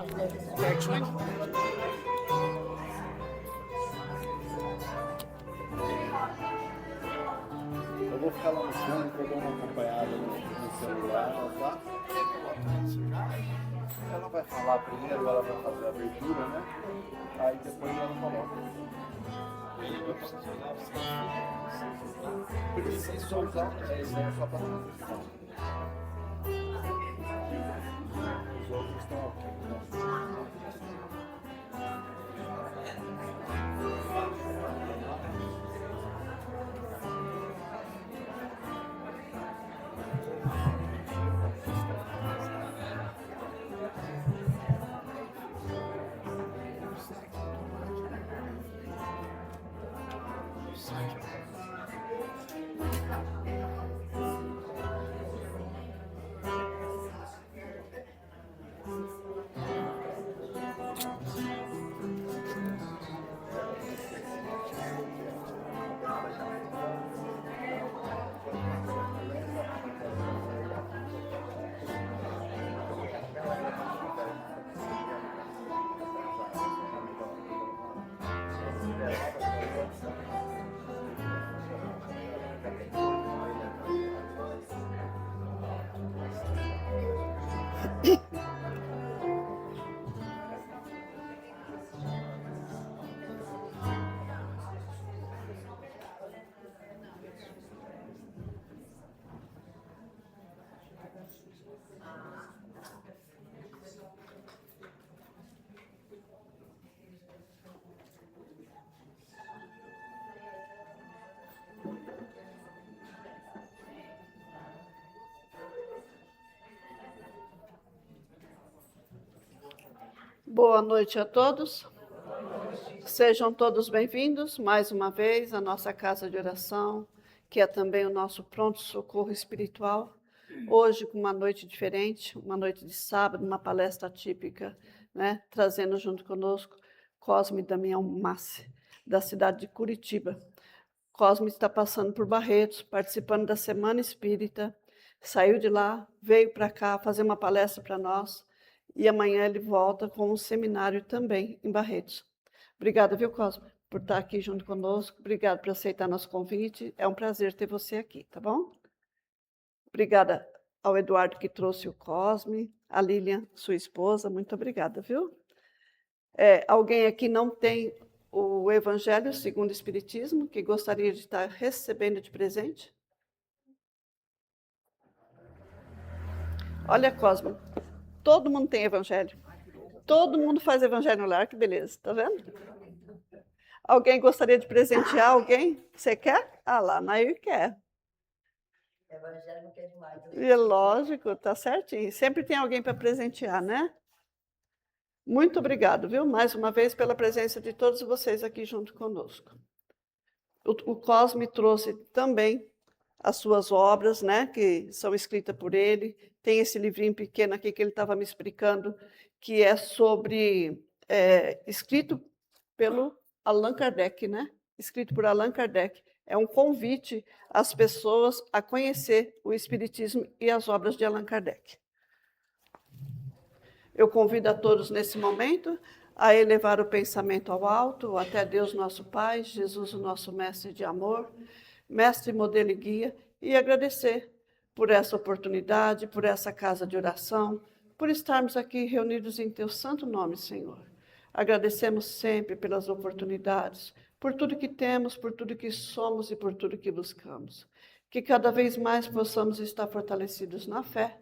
Certinho? Eu vou ficar lá no fundo, vou dar uma acompanhada no celular, tá? Ela vai falar primeiro, ela vai fazer a abertura, né? Aí depois ela coloca. Precisa só usar esse é só para transmissão. Os outros estão ok, né? Boa noite a todos. Sejam todos bem-vindos mais uma vez à nossa casa de oração, que é também o nosso pronto-socorro espiritual. Hoje, com uma noite diferente, uma noite de sábado, uma palestra típica, né? Trazendo junto conosco Cosme Damião Massi, da cidade de Curitiba. Cosme está passando por Barretos, participando da Semana Espírita, saiu de lá, veio para cá fazer uma palestra para nós, e amanhã ele volta com um seminário também em Barretos. Obrigada, viu, Cosme, por estar aqui junto conosco. Obrigada por aceitar nosso convite. É um prazer ter você aqui, tá bom? Obrigada ao Eduardo que trouxe o Cosme, a Lilian, sua esposa. Muito obrigada, viu? Alguém aqui não tem o Evangelho segundo o Espiritismo, que gostaria de estar recebendo de presente? Olha, Cosme, todo mundo tem Evangelho. Todo mundo faz Evangelho no lar, que beleza, tá vendo? Alguém gostaria de presentear alguém? Você quer? Ah lá, Nair quer. Evangelho quer demais. E lógico, tá certinho. Sempre tem alguém para presentear, né? Muito obrigado, viu? Mais uma vez pela presença de todos vocês aqui junto conosco. O Cosme trouxe também as suas obras, né, que são escritas por ele. Tem esse livrinho pequeno aqui que ele estava me explicando, que é sobre, escrito pelo Allan Kardec, né? Escrito por Allan Kardec. É um convite às pessoas a conhecer o Espiritismo e as obras de Allan Kardec. Eu convido a todos nesse momento a elevar o pensamento ao alto, até Deus nosso Pai, Jesus o nosso mestre de amor, mestre, modelo e guia, e agradecer por essa oportunidade, por essa casa de oração, por estarmos aqui reunidos em teu santo nome, Senhor. Agradecemos sempre pelas oportunidades, por tudo que temos, por tudo que somos e por tudo que buscamos. Que cada vez mais possamos estar fortalecidos na fé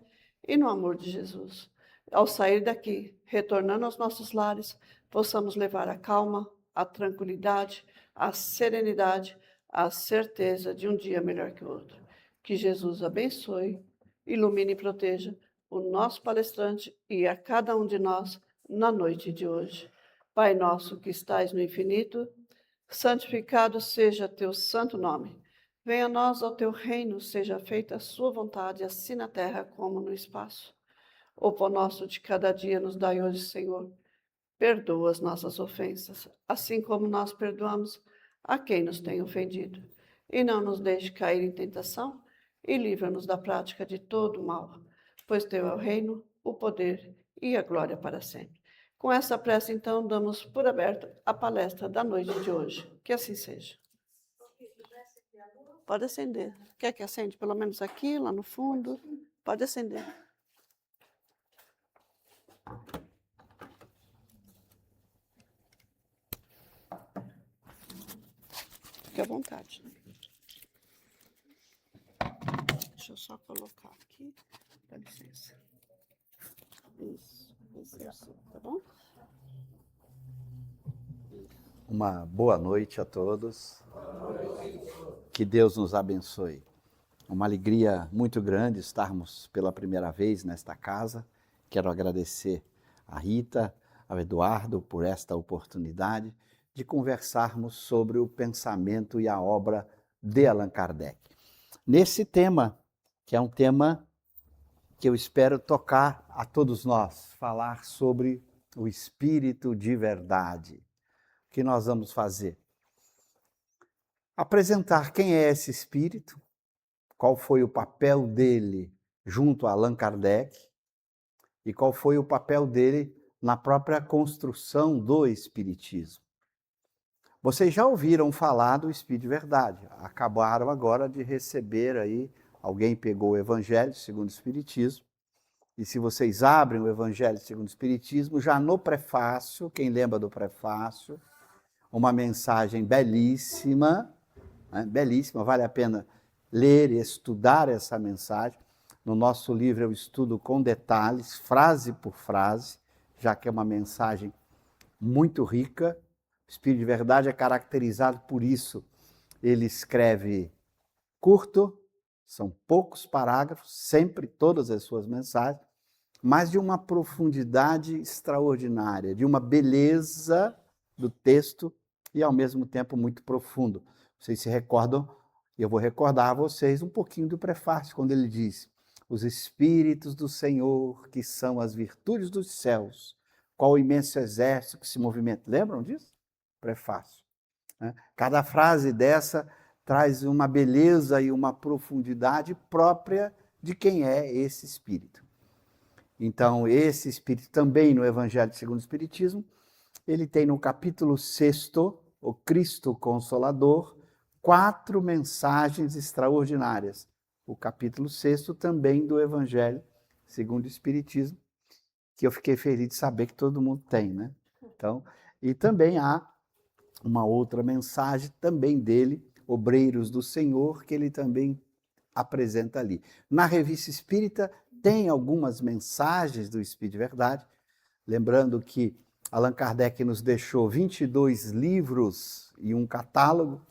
e no amor de Jesus. Ao sair daqui, retornando aos nossos lares, possamos levar a calma, a tranquilidade, a serenidade, a certeza de um dia melhor que o outro. Que Jesus abençoe, ilumine e proteja o nosso palestrante e a cada um de nós na noite de hoje. Pai nosso que estais no infinito, santificado seja teu santo nome. Venha a nós ao teu reino, seja feita a sua vontade, assim na terra como no espaço. O pão nosso de cada dia nos dai hoje, Senhor. Perdoa as nossas ofensas, assim como nós perdoamos a quem nos tem ofendido. E não nos deixe cair em tentação, e livra-nos da prática de todo o mal, pois teu é o reino, o poder e a glória para sempre. Com essa prece, então, damos por aberta a palestra da noite de hoje. Que assim seja. Pode acender. Quer que acende pelo menos aqui, lá no fundo? Pode acender. Fique à vontade. Deixa eu só colocar aqui. Dá licença. Isso, tá bom? Uma boa noite a todos. Que Deus nos abençoe. Uma alegria muito grande estarmos pela primeira vez nesta casa. Quero agradecer a Rita, ao Eduardo por esta oportunidade de conversarmos sobre o pensamento e a obra de Allan Kardec. Nesse tema, que é um tema que eu espero tocar a todos nós, falar sobre o Espírito de verdade. O que nós vamos fazer? Apresentar quem é esse Espírito, qual foi o papel dele junto a Allan Kardec e qual foi o papel dele na própria construção do Espiritismo. Vocês já ouviram falar do Espírito de verdade, acabaram agora de receber aí, alguém pegou o Evangelho segundo o Espiritismo, e se vocês abrem o Evangelho segundo o Espiritismo, já no prefácio, quem lembra do prefácio, uma mensagem belíssima, né? Belíssima, vale a pena ler e estudar essa mensagem. No nosso livro eu estudo com detalhes, frase por frase, já que é uma mensagem muito rica. O Espírito de Verdade é caracterizado por isso. Ele escreve curto, são poucos parágrafos, sempre todas as suas mensagens, mas de uma profundidade extraordinária, de uma beleza do texto e ao mesmo tempo muito profundo. Vocês se recordam? Eu vou recordar a vocês um pouquinho do prefácio, quando ele diz: os Espíritos do Senhor, que são as virtudes dos céus, qual o imenso exército que se movimenta. Lembram disso? Prefácio. Cada frase dessa traz uma beleza e uma profundidade própria de quem é esse Espírito. Então, esse Espírito também no Evangelho segundo o Espiritismo, ele tem no capítulo 6º, o Cristo Consolador, 4 mensagens extraordinárias. O capítulo 6º também do Evangelho segundo o Espiritismo, que eu fiquei feliz de saber que todo mundo tem, né? Então, e também há uma outra mensagem também dele, Obreiros do Senhor, que ele também apresenta ali. Na Revista Espírita tem algumas mensagens do Espírito de Verdade, lembrando que Allan Kardec nos deixou 22 livros e um catálogo,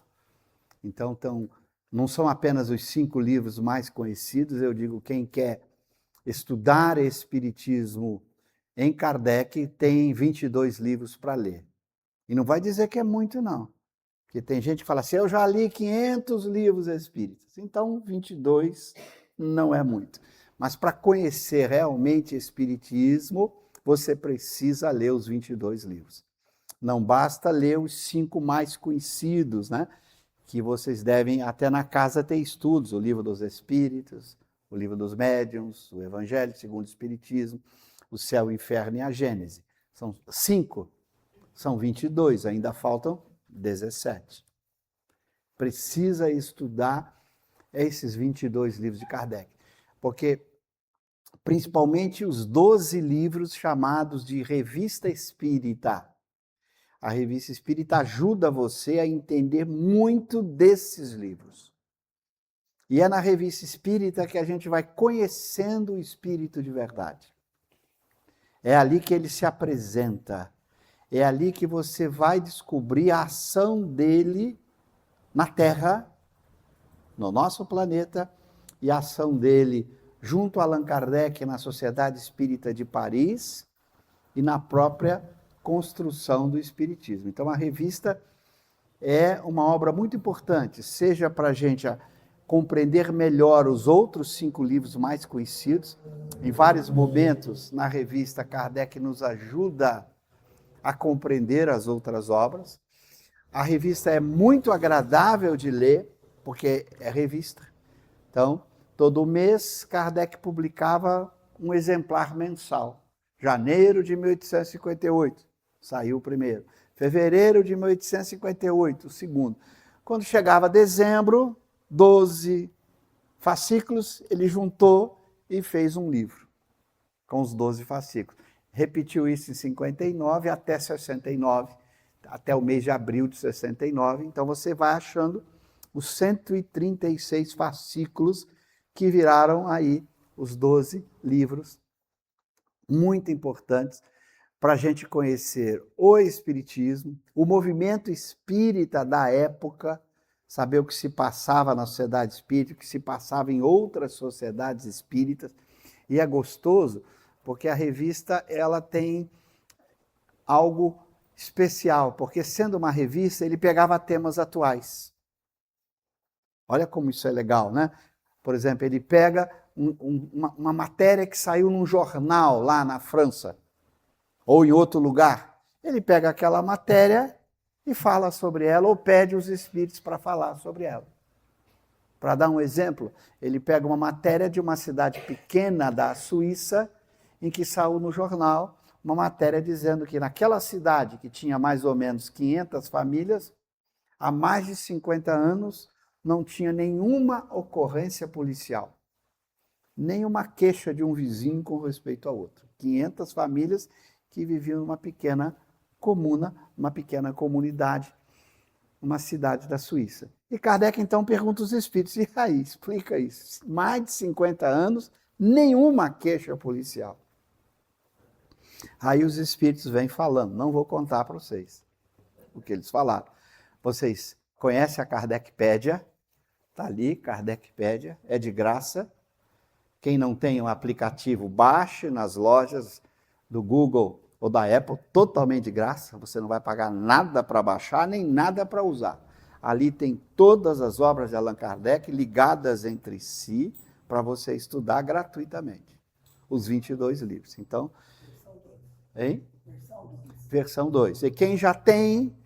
então não são apenas os 5 livros mais conhecidos, eu digo, quem quer estudar Espiritismo em Kardec tem 22 livros para ler. E não vai dizer que é muito, não. Porque tem gente que fala assim, eu já li 500 livros espíritas. Então, 22 não é muito. Mas para conhecer realmente Espiritismo, você precisa ler os 22 livros. Não basta ler os 5 mais conhecidos, né? Que vocês devem, até na casa, ter estudos. O Livro dos Espíritos, o Livro dos Médiuns, o Evangelho segundo o Espiritismo, o Céu, o Inferno e a Gênese. São 5. São 22, ainda faltam 17. Precisa estudar esses 22 livros de Kardec, porque principalmente os 12 livros chamados de Revista Espírita. A Revista Espírita ajuda você a entender muito desses livros. E é na Revista Espírita que a gente vai conhecendo o Espírito de Verdade. É ali que ele se apresenta. É ali que você vai descobrir a ação dele na Terra, no nosso planeta, e a ação dele junto a Allan Kardec na Sociedade Espírita de Paris e na própria construção do Espiritismo. Então, a revista é uma obra muito importante, seja para a gente compreender melhor os outros 5 livros mais conhecidos. Em vários momentos, na revista, Kardec nos ajuda a compreender as outras obras. A revista é muito agradável de ler, porque é revista. Então, todo mês, Kardec publicava um exemplar mensal. Janeiro de 1858, saiu o primeiro. Fevereiro de 1858, o segundo. Quando chegava dezembro, 12 fascículos, ele juntou e fez um livro com os 12 fascículos. Repetiu isso em 59 até 69, até o mês de abril de 69. Então você vai achando os 136 fascículos que viraram aí os 12 livros muito importantes para a gente conhecer o Espiritismo, o movimento espírita da época, saber o que se passava na sociedade espírita, o que se passava em outras sociedades espíritas. E é gostoso porque a revista ela tem algo especial, porque sendo uma revista, ele pegava temas atuais. Olha como isso é legal, né? Por exemplo, ele pega uma matéria que saiu num jornal lá na França, ou em outro lugar. Ele pega aquela matéria e fala sobre ela, ou pede os espíritos para falar sobre ela. Para dar um exemplo, ele pega uma matéria de uma cidade pequena da Suíça, em que saiu no jornal uma matéria dizendo que naquela cidade, que tinha mais ou menos 500 famílias, há mais de 50 anos não tinha nenhuma ocorrência policial, nenhuma queixa de um vizinho com respeito ao outro. 500 famílias que viviam numa pequena comuna, uma pequena comunidade, uma cidade da Suíça. E Kardec então pergunta aos espíritos, e aí, explica isso. Mais de 50 anos, nenhuma queixa policial. Aí os espíritos vêm falando, não vou contar para vocês o que eles falaram. Vocês conhecem a Kardecpédia? Está ali, Kardecpédia, é de graça. Quem não tem o aplicativo, baixe nas lojas do Google ou da Apple, totalmente de graça. Você não vai pagar nada para baixar, nem nada para usar. Ali tem todas as obras de Allan Kardec ligadas entre si para você estudar gratuitamente. Os 22 livros. Então, hein? Versão 2. E quem já tem,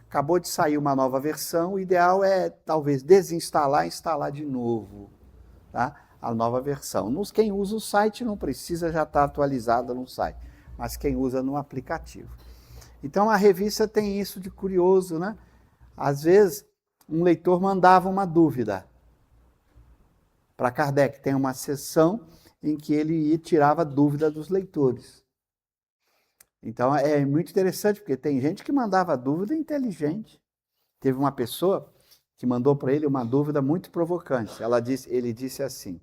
acabou de sair uma nova versão, o ideal é talvez desinstalar e instalar de novo, tá? A nova versão. Quem usa o site não precisa já estar atualizada no site, mas quem usa no aplicativo. Então a revista tem isso de curioso, né? Às vezes um leitor mandava uma dúvida para Kardec. Tem uma seção em que ele tirava dúvida dos leitores. Então é muito interessante, porque tem gente que mandava dúvida inteligente. Teve uma pessoa que mandou para ele uma dúvida muito provocante. Ele disse assim,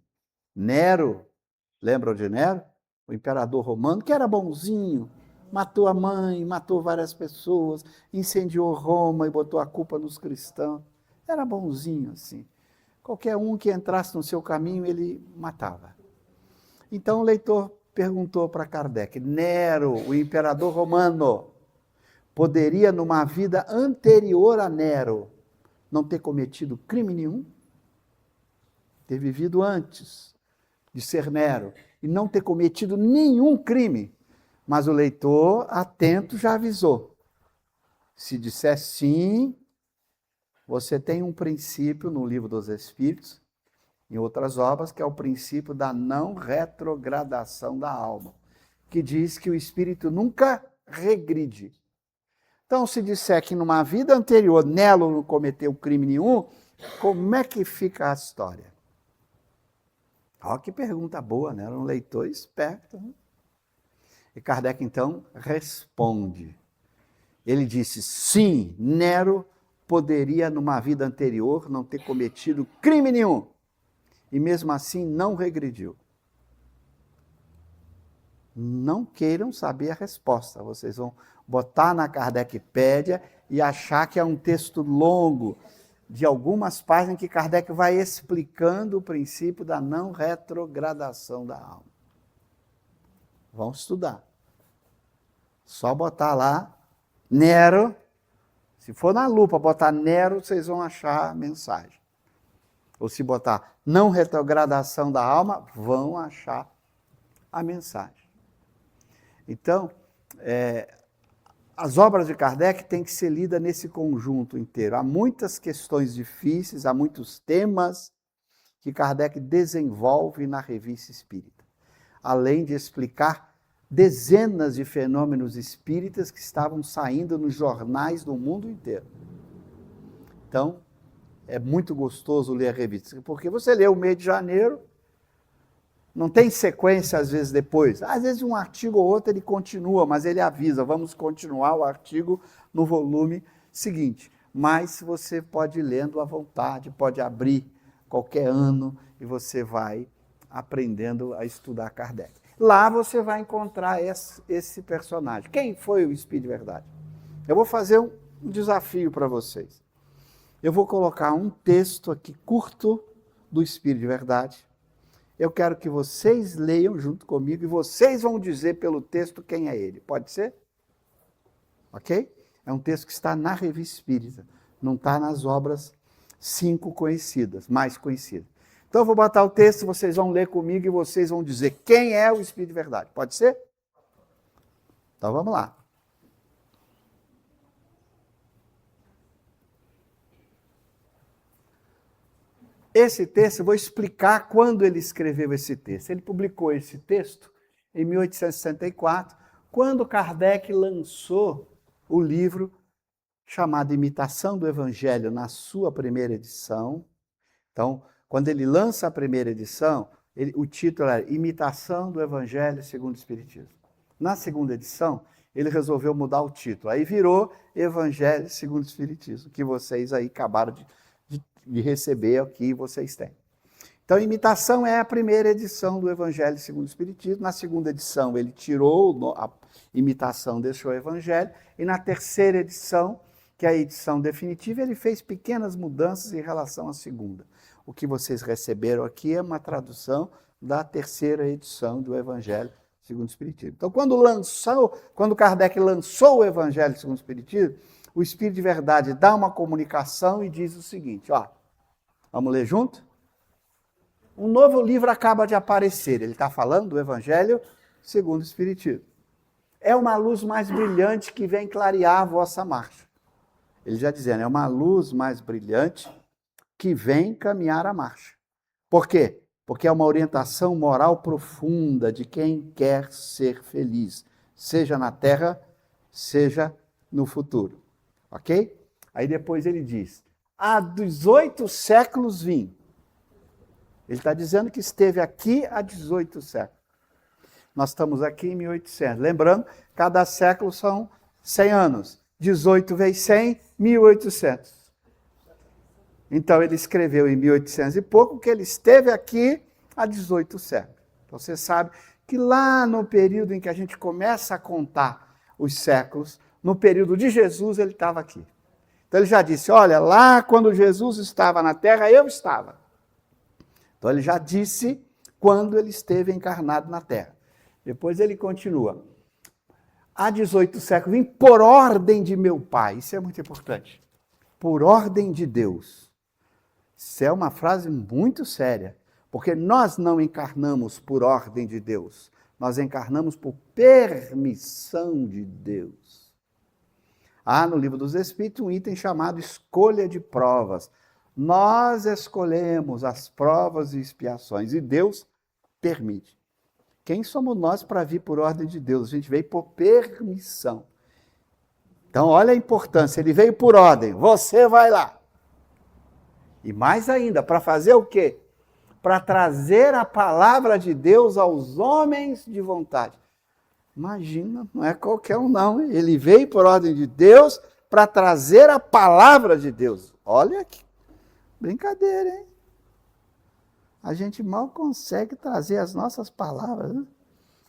Nero, lembram de Nero? O imperador romano, que era bonzinho, matou a mãe, matou várias pessoas, incendiou Roma e botou a culpa nos cristãos. Era bonzinho assim. Qualquer um que entrasse no seu caminho, ele matava. Então o leitor perguntou para Kardec, Nero, o imperador romano, poderia, numa vida anterior a Nero, não ter cometido crime nenhum? Ter vivido antes de ser Nero e não ter cometido nenhum crime? Mas o leitor, atento, já avisou. Se disser sim, você tem um princípio no Livro dos Espíritos, em outras obras, que é o princípio da não retrogradação da alma, que diz que o espírito nunca regride. Então, se disser que numa vida anterior Nero não cometeu crime nenhum, como é que fica a história? Olha que pergunta boa, né? Era um leitor esperto. Né? E Kardec, então, responde. Ele disse, sim, Nero poderia, numa vida anterior, não ter cometido crime nenhum. E mesmo assim não regrediu. Não queiram saber a resposta. Vocês vão botar na Kardecpédia e achar que é um texto longo, de algumas páginas, que Kardec vai explicando o princípio da não retrogradação da alma. Vão estudar. Só botar lá, Nero. Se for na lupa botar Nero, vocês vão achar a mensagem. Ou se botar não retrogradação da alma, vão achar a mensagem. Então, as obras de Kardec têm que ser lidas nesse conjunto inteiro. Há muitas questões difíceis, há muitos temas que Kardec desenvolve na Revista Espírita. Além de explicar dezenas de fenômenos espíritas que estavam saindo nos jornais do mundo inteiro. Então, é muito gostoso ler a revista, porque você lê o mês de janeiro, não tem sequência às vezes depois. Às vezes um artigo ou outro ele continua, mas ele avisa, vamos continuar o artigo no volume seguinte. Mas você pode ir lendo à vontade, pode abrir qualquer ano e você vai aprendendo a estudar Kardec. Lá você vai encontrar esse personagem. Quem foi o Espírito de Verdade? Eu vou fazer um desafio para vocês. Eu vou colocar um texto aqui curto do Espírito de Verdade. Eu quero que vocês leiam junto comigo e vocês vão dizer pelo texto quem é ele. Pode ser? Ok? É um texto que está na Revista Espírita. Não está nas obras 5 conhecidas, mais conhecidas. Então eu vou botar o texto, vocês vão ler comigo e vocês vão dizer quem é o Espírito de Verdade. Pode ser? Então vamos lá. Esse texto, eu vou explicar quando ele escreveu esse texto. Ele publicou esse texto em 1864, quando Kardec lançou o livro chamado Imitação do Evangelho, na sua primeira edição. Então, quando ele lança a primeira edição, o título era Imitação do Evangelho segundo o Espiritismo. Na segunda edição, ele resolveu mudar o título. Aí virou Evangelho segundo o Espiritismo, que vocês aí acabaram de receber aqui, vocês têm. Então, Imitação é a primeira edição do Evangelho segundo o Espiritismo. Na segunda edição, ele tirou a imitação, deixou o Evangelho. E na terceira edição, que é a edição definitiva, ele fez pequenas mudanças em relação à segunda. O que vocês receberam aqui é uma tradução da terceira edição do Evangelho segundo o Espiritismo. Então, quando Kardec lançou o Evangelho segundo o Espiritismo, o Espírito de Verdade dá uma comunicação e diz o seguinte, ó, vamos ler junto? Um novo livro acaba de aparecer, ele está falando do Evangelho segundo o Espiritismo. É uma luz mais brilhante que vem clarear a vossa marcha. Ele já dizendo, é uma luz mais brilhante que vem caminhar a marcha. Por quê? Porque é uma orientação moral profunda de quem quer ser feliz, seja na Terra, seja no futuro. Ok? Aí depois ele diz, há 18 séculos vim. Ele está dizendo que esteve aqui há 18 séculos. Nós estamos aqui em 1800. Lembrando, cada século são 100 anos. 18 vezes 100, 1800. Então ele escreveu em 1800 e pouco que ele esteve aqui há 18 séculos. Então você sabe que lá no período em que a gente começa a contar os séculos, no período de Jesus, ele estava aqui. Então ele já disse, olha, lá quando Jesus estava na Terra, eu estava. Então ele já disse quando ele esteve encarnado na Terra. Depois ele continua. Há 18 séculos, vim por ordem de meu Pai. Isso é muito importante. Por ordem de Deus. Isso é uma frase muito séria. Porque nós não encarnamos por ordem de Deus. Nós encarnamos por permissão de Deus. Há no Livro dos Espíritos um item chamado escolha de provas. Nós escolhemos as provas e expiações e Deus permite. Quem somos nós para vir por ordem de Deus? A gente veio por permissão. Então, olha a importância. Ele veio por ordem. Você vai lá. E mais ainda, para fazer o quê? Para trazer a palavra de Deus aos homens de vontade. Imagina, não é qualquer um não. Ele veio por ordem de Deus para trazer a palavra de Deus. Olha que brincadeira, hein? A gente mal consegue trazer as nossas palavras. Né?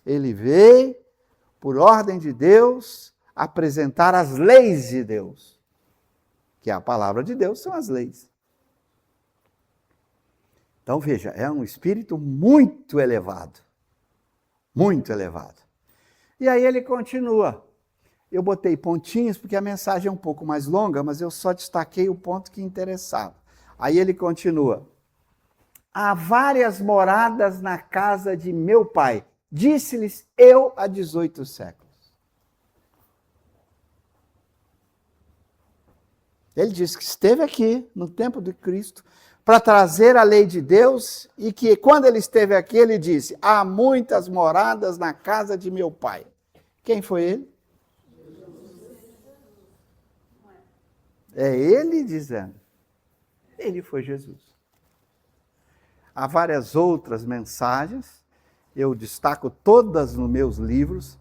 Ele veio, por ordem de Deus, apresentar as leis de Deus. Que a palavra de Deus são as leis. Então, veja, é um espírito muito elevado. Muito elevado. E aí ele continua. Eu botei pontinhos porque a mensagem é um pouco mais longa, mas eu só destaquei o ponto que interessava. Aí ele continua. Há várias moradas na casa de meu pai. Disse-lhes eu há 18 séculos. Ele disse que esteve aqui no tempo de Cristo, para trazer a lei de Deus, e que quando ele esteve aqui, ele disse: há muitas moradas na casa de meu pai. Quem foi ele? É ele dizendo. Ele foi Jesus. Há várias outras mensagens, eu destaco todas nos meus livros,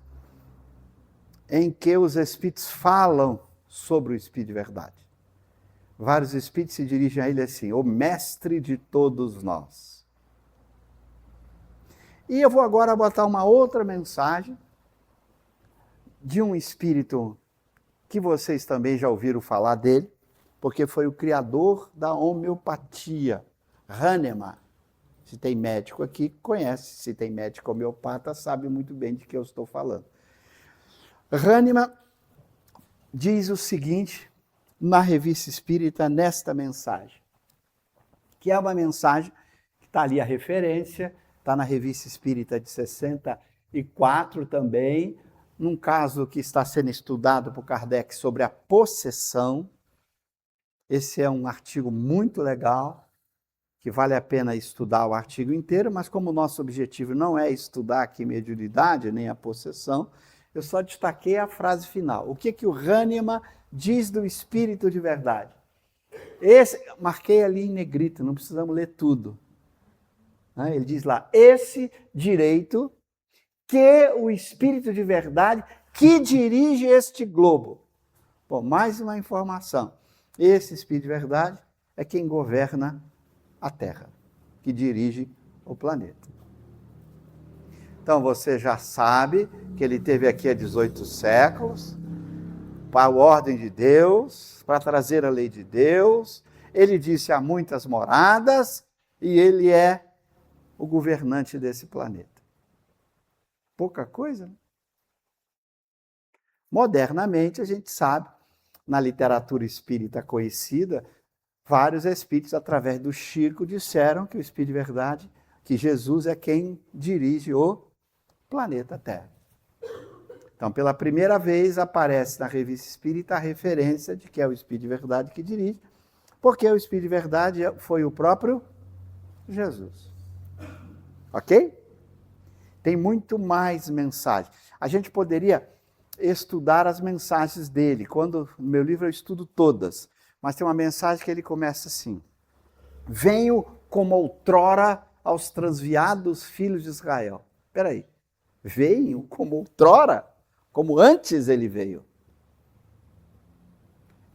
em que os Espíritos falam sobre o Espírito de verdade. Vários Espíritos se dirigem a ele assim: o mestre de todos nós. E eu vou agora botar uma outra mensagem de um Espírito que vocês também já ouviram falar dele, porque foi o criador da homeopatia, Hahnemann. Se tem médico aqui, conhece. Se tem médico homeopata, sabe muito bem de que eu estou falando. Hahnemann diz o seguinte na Revista Espírita, nesta mensagem, que é uma mensagem que está ali a referência, está na Revista Espírita de 64 também, num caso que está sendo estudado por Kardec sobre a possessão. Esse é um artigo muito legal, que vale a pena estudar o artigo inteiro, mas como o nosso objetivo não é estudar aqui mediunidade, nem a possessão, eu só destaquei a frase final. O que o Hahnemann diz do espírito de verdade? Marquei ali em negrito, não precisamos ler tudo. Ele diz lá: esse direito que o espírito de verdade que dirige este globo. Bom, mais uma informação. Esse espírito de verdade é quem governa a Terra, que dirige o planeta. Então você já sabe que ele esteve aqui há 18 séculos, para a ordem de Deus, para trazer a lei de Deus. Ele disse: há muitas moradas, e ele é o governante desse planeta. Pouca coisa, né? Modernamente, a gente sabe, na literatura espírita conhecida, vários espíritos, através do Chico, disseram que o Espírito de Verdade, que Jesus é quem dirige o planeta Terra. Então, pela primeira vez, aparece na Revista Espírita a referência de que é o Espírito de Verdade que dirige, porque o Espírito de Verdade foi o próprio Jesus. Ok? Tem muito mais mensagens. A gente poderia estudar as mensagens dele. No meu livro eu estudo todas, mas tem uma mensagem que ele começa assim: venho como outrora aos transviados filhos de Israel. Espera aí, venho como outrora? Como antes ele veio?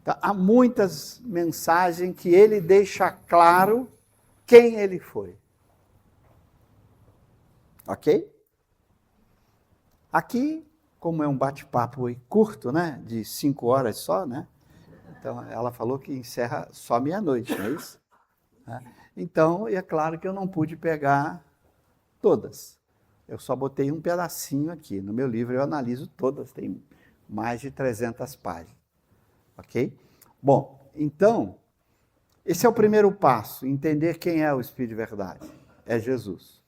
Então, há muitas mensagens que ele deixa claro quem ele foi. Ok? Aqui, como é um bate-papo curto, né, de 5 horas só, né? Então, ela falou que encerra só meia-noite, não é isso? Então, é claro que eu não pude pegar todas. Eu só botei um pedacinho aqui. No meu livro eu analiso todas, tem mais de 300 páginas. Ok? Bom, então, esse é o primeiro passo, entender quem é o Espírito de Verdade. É Jesus.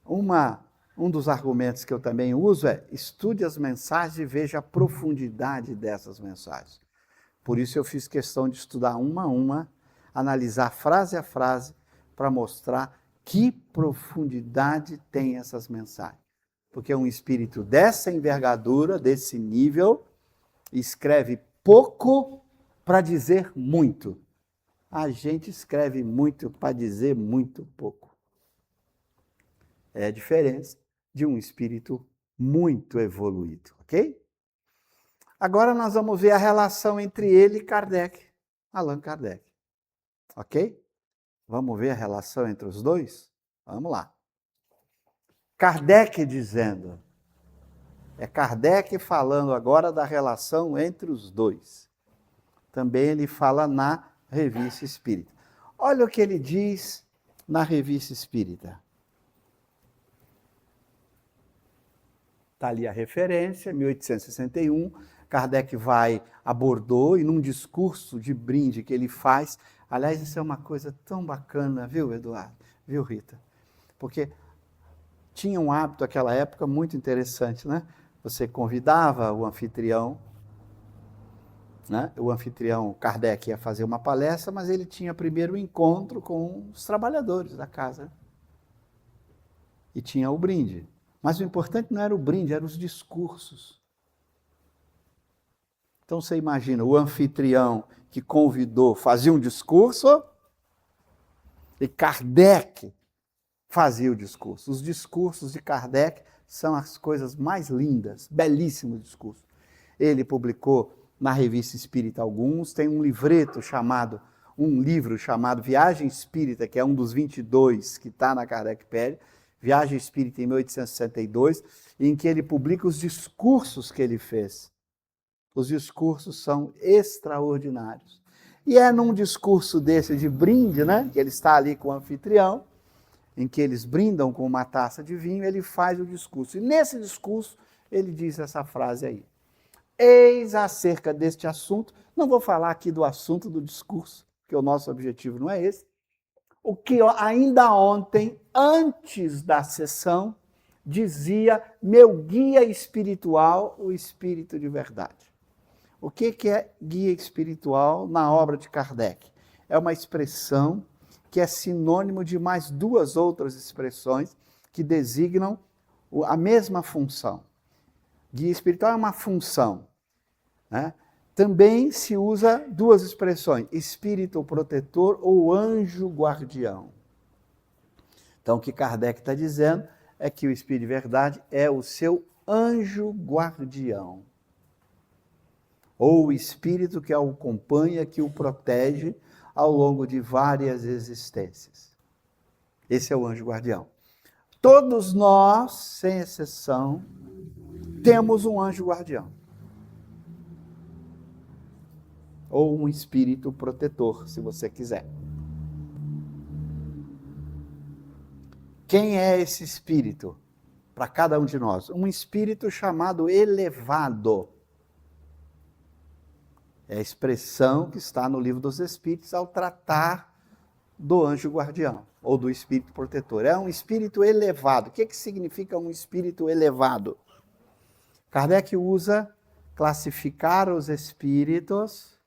Um dos argumentos que eu também uso é: estude as mensagens e veja a profundidade dessas mensagens. Por isso eu fiz questão de estudar uma a uma, analisar frase a frase, para mostrar que profundidade tem essas mensagens. Porque um espírito dessa envergadura, desse nível, escreve pouco para dizer muito. A gente escreve muito para dizer muito pouco. É a diferença de um espírito muito evoluído, ok? Agora nós vamos ver a relação entre ele e Kardec, Allan Kardec, ok? Vamos ver a relação entre os dois? Vamos lá. Kardec dizendo, é Kardec falando agora da relação entre os dois. Também ele fala na Revista Espírita. Olha o que ele diz na Revista Espírita. Está ali a referência, 1861, Kardec abordou, e num discurso de brinde que ele faz, aliás, isso é uma coisa tão bacana, viu, Eduardo? Viu, Rita? Porque tinha um hábito naquela época muito interessante, né? Você convidava o anfitrião né? O anfitrião Kardec ia fazer uma palestra, mas ele tinha primeiro um encontro com os trabalhadores da casa. E tinha o brinde. Mas o importante não era o brinde, eram os discursos. Então você imagina, o anfitrião que convidou fazia um discurso e Kardec fazia o discurso. Os discursos de Kardec são as coisas mais lindas, belíssimos discursos. Ele publicou na Revista Espírita alguns, tem um livro chamado Viagem Espírita, que é um dos 22 que está na Kardecpédia, Viagem Espírita em 1862, em que ele publica os discursos que ele fez. Os discursos são extraordinários. E é num discurso desse de brinde, né, que ele está ali com o anfitrião, em que eles brindam com uma taça de vinho, ele faz o discurso. E nesse discurso ele diz essa frase aí. Eis acerca deste assunto, não vou falar aqui do assunto do discurso, porque o nosso objetivo não é esse, o que ainda ontem, antes da sessão, dizia meu guia espiritual, o Espírito de Verdade. O que é guia espiritual na obra de Kardec? É uma expressão que é sinônimo de mais duas outras expressões que designam a mesma função. Guia espiritual é uma função, né? Também se usa duas expressões, espírito protetor ou anjo guardião. Então, o que Kardec está dizendo é que o Espírito de Verdade é o seu anjo guardião. Ou o espírito que o acompanha, que o protege ao longo de várias existências. Esse é o anjo guardião. Todos nós, sem exceção, temos um anjo guardião. Ou um espírito protetor, se você quiser. Quem é esse espírito? Para cada um de nós. Um espírito chamado elevado. É a expressão que está no Livro dos Espíritos ao tratar do anjo guardião, ou do espírito protetor. É um espírito elevado. O que significa um espírito elevado? Kardec usa classificar os espíritos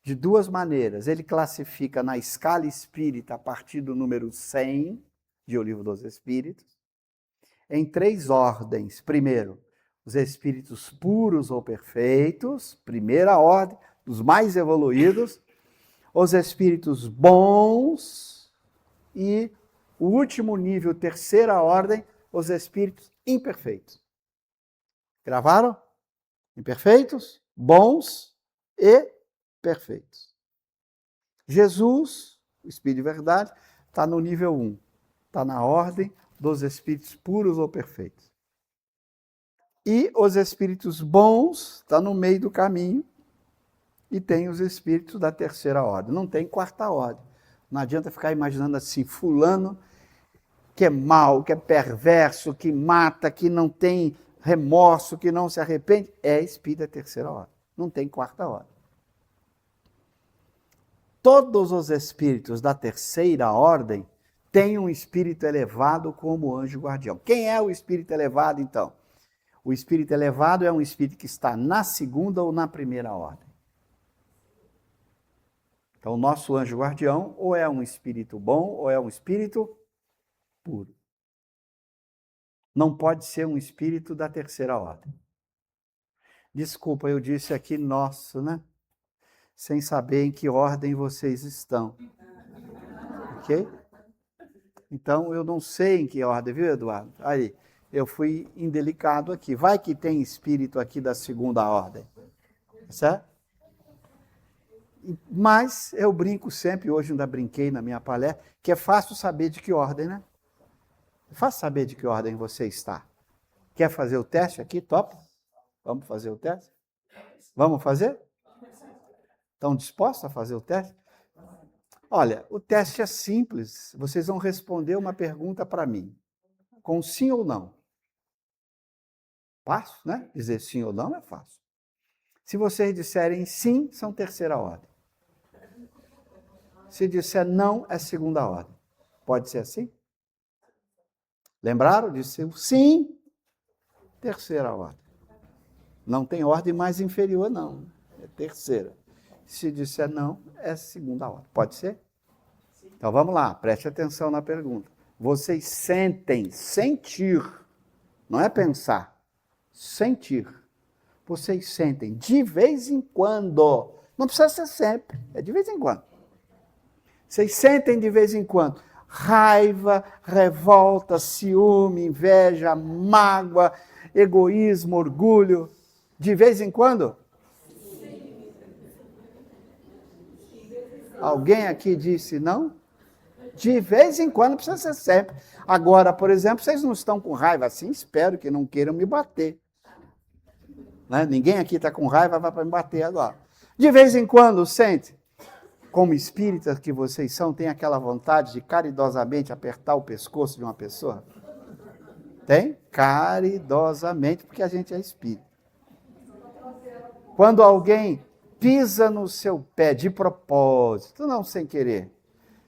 de duas maneiras. Ele classifica na escala espírita a partir do número 100 de O Livro dos Espíritos, em 3 ordens. Primeiro, os espíritos puros ou perfeitos, primeira ordem, os mais evoluídos, os espíritos bons e o último nível, terceira ordem, os espíritos imperfeitos. Gravaram? Imperfeitos, bons e perfeitos. Jesus, o Espírito de Verdade, está no nível 1, está na ordem dos espíritos puros ou perfeitos. E os espíritos bons estão no meio do caminho e tem os espíritos da terceira ordem. Não tem quarta ordem. Não adianta ficar imaginando assim, fulano que é mau, que é perverso, que mata, que não tem remorso, que não se arrepende. É espírito da terceira ordem. Não tem quarta ordem. Todos os espíritos da terceira ordem têm um espírito elevado como anjo guardião. Quem é o espírito elevado, então? O espírito elevado é um espírito que está na segunda ou na primeira ordem. Então, o nosso anjo guardião ou é um espírito bom ou é um espírito puro. Não pode ser um espírito da terceira ordem. Desculpa, eu disse aqui nosso, né? Sem saber em que ordem vocês estão. Ok? Então, eu não sei em que ordem, viu, Eduardo? Aí. Eu fui indelicado aqui. Vai que tem espírito aqui da segunda ordem. Certo? Mas eu brinco sempre, hoje ainda brinquei na minha palestra, que é fácil saber de que ordem, né? É fácil saber de que ordem você está. Quer fazer o teste aqui? Top? Vamos fazer o teste? Vamos fazer? Estão dispostos a fazer o teste? Olha, o teste é simples. Vocês vão responder uma pergunta para mim. Com sim ou não. Fácil, né? Dizer sim ou não é fácil. Se vocês disserem sim, são terceira ordem. Se disser não, é segunda ordem. Pode ser assim? Lembraram? Disse sim, terceira ordem. Não tem ordem mais inferior, não. é terceira. Se disser não, é segunda ordem. Pode ser? Então vamos lá, preste atenção na pergunta. Vocês sentem, sentir, não é pensar, sentir. Vocês sentem de vez em quando, não precisa ser sempre, é de vez em quando. Vocês sentem de vez em quando raiva, revolta, ciúme, inveja, mágoa, egoísmo, orgulho, de vez em quando? Alguém aqui disse não? De vez em quando, não precisa ser sempre. Agora, por exemplo, vocês não estão com raiva assim? Espero que não queiram me bater. Né? Ninguém aqui está com raiva, vai para me bater agora. De vez em quando, sente, como espíritas que vocês são, tem aquela vontade de caridosamente apertar o pescoço de uma pessoa? Tem? Caridosamente, porque a gente é espírita. Quando alguém pisa no seu pé de propósito, não sem querer,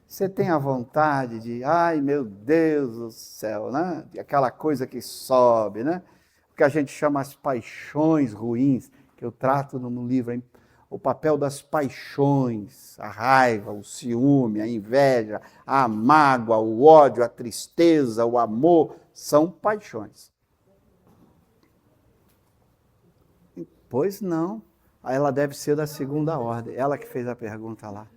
você tem a vontade de, ai meu Deus do céu, né? Aquela coisa que sobe, né? O que a gente chama as paixões ruins, que eu trato no livro, hein? O papel das paixões, a raiva, o ciúme, a inveja, a mágoa, o ódio, a tristeza, o amor, são paixões. Pois não, ela deve ser da segunda ordem, ela que fez a pergunta lá.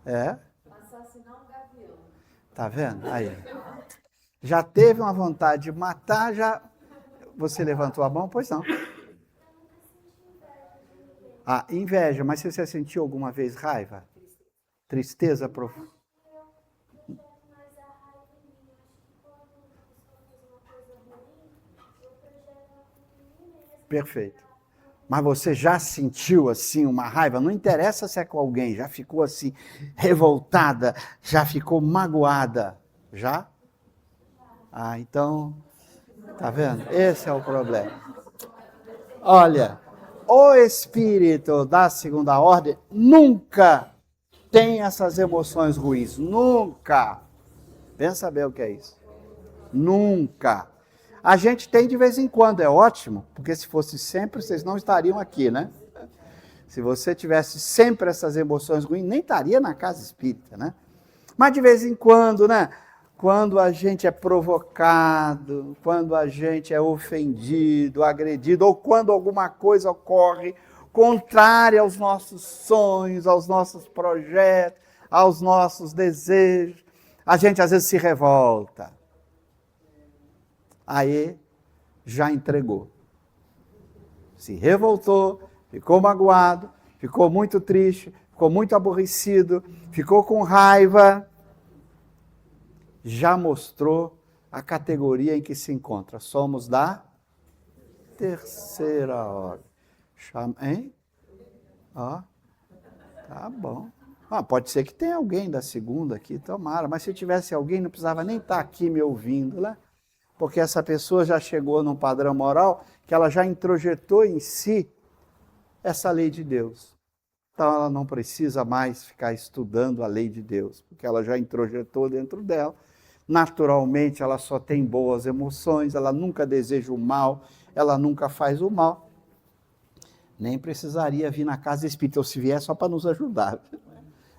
É? Assassinar um gavião. Tá vendo? Aí. Já teve uma vontade de matar, já... Você levantou a mão? Pois não. Ah, inveja. Mas você sentiu alguma vez raiva? Tristeza profunda? Perfeito. Mas você já sentiu assim uma raiva? Não interessa se é com alguém, já ficou assim revoltada, já ficou magoada, já? Ah, então, tá vendo? Esse é o problema. Olha, o espírito da segunda ordem nunca tem essas emoções ruins, nunca. Pensa bem o que é isso. Nunca. A gente tem de vez em quando, é ótimo, porque se fosse sempre, vocês não estariam aqui, né? Se você tivesse sempre essas emoções ruins, nem estaria na casa espírita, né? Mas de vez em quando, né? Quando a gente é provocado, quando a gente é ofendido, agredido, ou quando alguma coisa ocorre contrária aos nossos sonhos, aos nossos projetos, aos nossos desejos, a gente às vezes se revolta. Aí já entregou. Se revoltou, ficou magoado, ficou muito triste, ficou muito aborrecido, ficou com raiva. Já mostrou a categoria em que se encontra. Somos da terceira ordem. Hein? Ó, tá bom. Ah, pode ser que tenha alguém da segunda aqui, tomara. Mas se tivesse alguém, não precisava nem estar aqui me ouvindo, né? Porque essa pessoa já chegou num padrão moral que ela já introjetou em si essa lei de Deus. Então ela não precisa mais ficar estudando a lei de Deus, porque ela já introjetou dentro dela. Naturalmente ela só tem boas emoções, ela nunca deseja o mal, ela nunca faz o mal. Nem precisaria vir na casa espírita, ou se vier só para nos ajudar.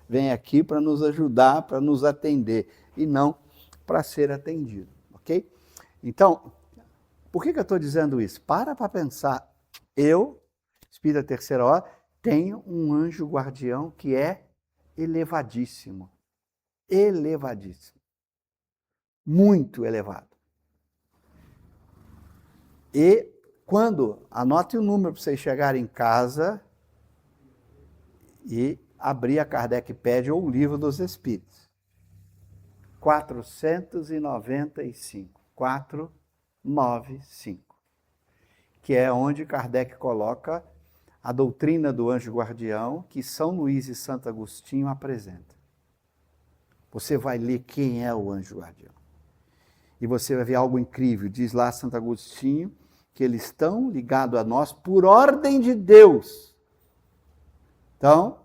Vem aqui para nos ajudar, para nos atender, e não para ser atendido, ok? Então, por que eu estou dizendo isso? Para pensar. Eu, espírita terceira ordem, tenho um anjo guardião que é elevadíssimo. Elevadíssimo. Muito elevado. E quando, anote o número para vocês chegarem em casa e abrir a Kardec-pédia ou o Livro dos Espíritos. 495. 495, que é onde Kardec coloca a doutrina do anjo guardião que São Luís e Santo Agostinho apresentam. Você vai ler quem é o anjo guardião. E você vai ver algo incrível. Diz lá Santo Agostinho que eles estão ligados a nós por ordem de Deus. Então,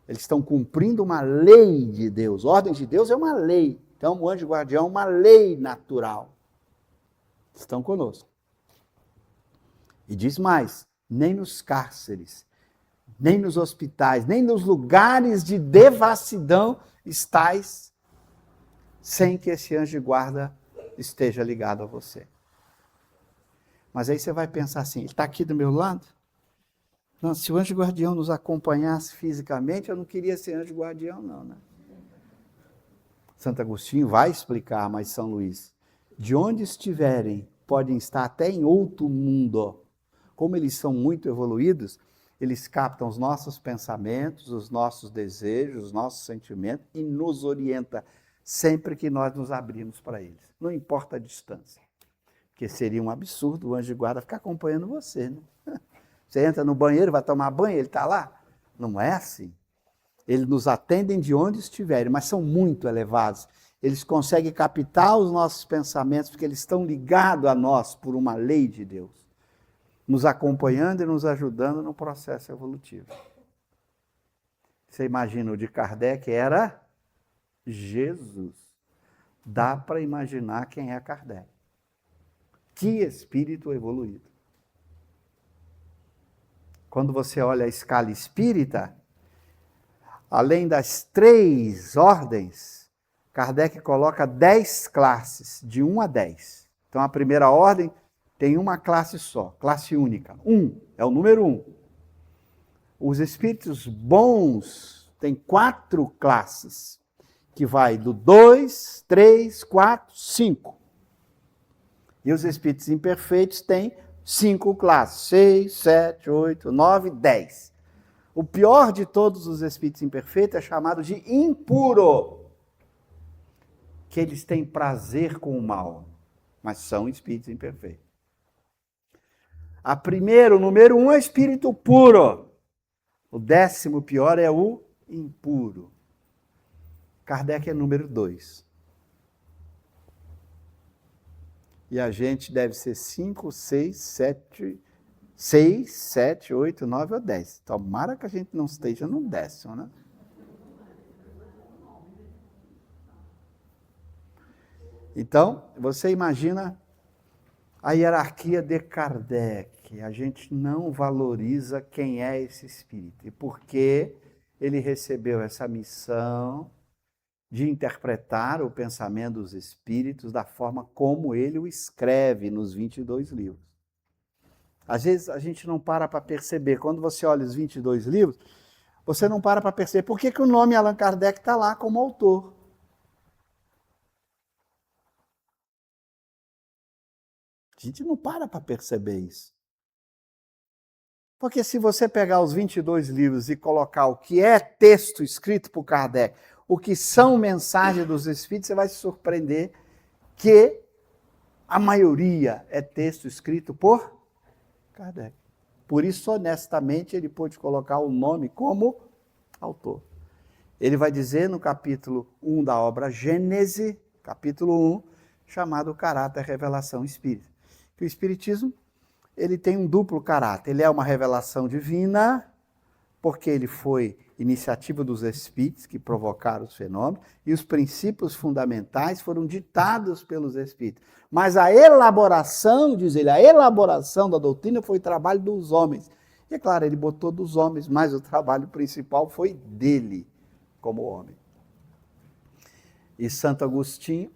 eles estão cumprindo uma lei de Deus. Ordem de Deus é uma lei. Então, o anjo guardião é uma lei natural. Estão conosco. E diz mais, nem nos cárceres, nem nos hospitais, nem nos lugares de devassidão estais sem que esse anjo de guarda esteja ligado a você. Mas aí você vai pensar assim, ele está aqui do meu lado? Não, se o anjo guardião nos acompanhasse fisicamente, eu não queria ser anjo guardião não, né? Santo Agostinho vai explicar, mas São Luís, de onde estiverem, podem estar até em outro mundo. Como eles são muito evoluídos, eles captam os nossos pensamentos, os nossos desejos, os nossos sentimentos e nos orienta sempre que nós nos abrimos para eles. Não importa a distância. Porque seria um absurdo o anjo de guarda ficar acompanhando você, né? Você entra no banheiro, vai tomar banho, ele está lá. Não é assim. Eles nos atendem de onde estiverem, mas são muito elevados. Eles conseguem captar os nossos pensamentos, porque eles estão ligados a nós por uma lei de Deus, nos acompanhando e nos ajudando no processo evolutivo. Você imagina, o de Kardec era Jesus. Dá para imaginar quem é Kardec. Que espírito evoluído. Quando você olha a escala espírita, além das 3 ordens, Kardec coloca 10 classes, de 1 a 10. Então a primeira ordem tem uma classe só, classe única. 1 é o número 1. Os espíritos bons têm 4 classes, que vai do 2, 3, 4, 5. E os espíritos imperfeitos têm 5 classes, 6, 7, 8, 9, 10. O pior de todos os espíritos imperfeitos é chamado de impuro, que eles têm prazer com o mal, mas são espíritos imperfeitos. O número 1 é espírito puro. O 10º pior é o impuro. Kardec é número 2. E a gente deve ser 5, 6, 7, 8, 9 ou 10. Tomara que a gente não esteja no 10º, né? Então, você imagina a hierarquia de Kardec. A gente não valoriza quem é esse espírito. E por que ele recebeu essa missão de interpretar o pensamento dos espíritos da forma como ele o escreve nos 22 livros. Às vezes a gente não para perceber, quando você olha os 22 livros, você não para perceber por que o nome Allan Kardec está lá como autor. A gente não para perceber isso. Porque se você pegar os 22 livros e colocar o que é texto escrito por Kardec, o que são mensagens dos Espíritos, você vai se surpreender que a maioria é texto escrito por Kardec. Por isso, honestamente, ele pôde colocar o nome como autor. Ele vai dizer no capítulo 1 da obra Gênese, capítulo 1, chamado Caráter Revelação Espírita. Que o Espiritismo ele tem um duplo caráter. Ele é uma revelação divina, porque ele foi iniciativa dos espíritos que provocaram os fenômenos, e os princípios fundamentais foram ditados pelos espíritos. Mas a elaboração, diz ele, a elaboração da doutrina foi trabalho dos homens. E é claro, ele botou dos homens, mas o trabalho principal foi dele, como homem. E Santo Agostinho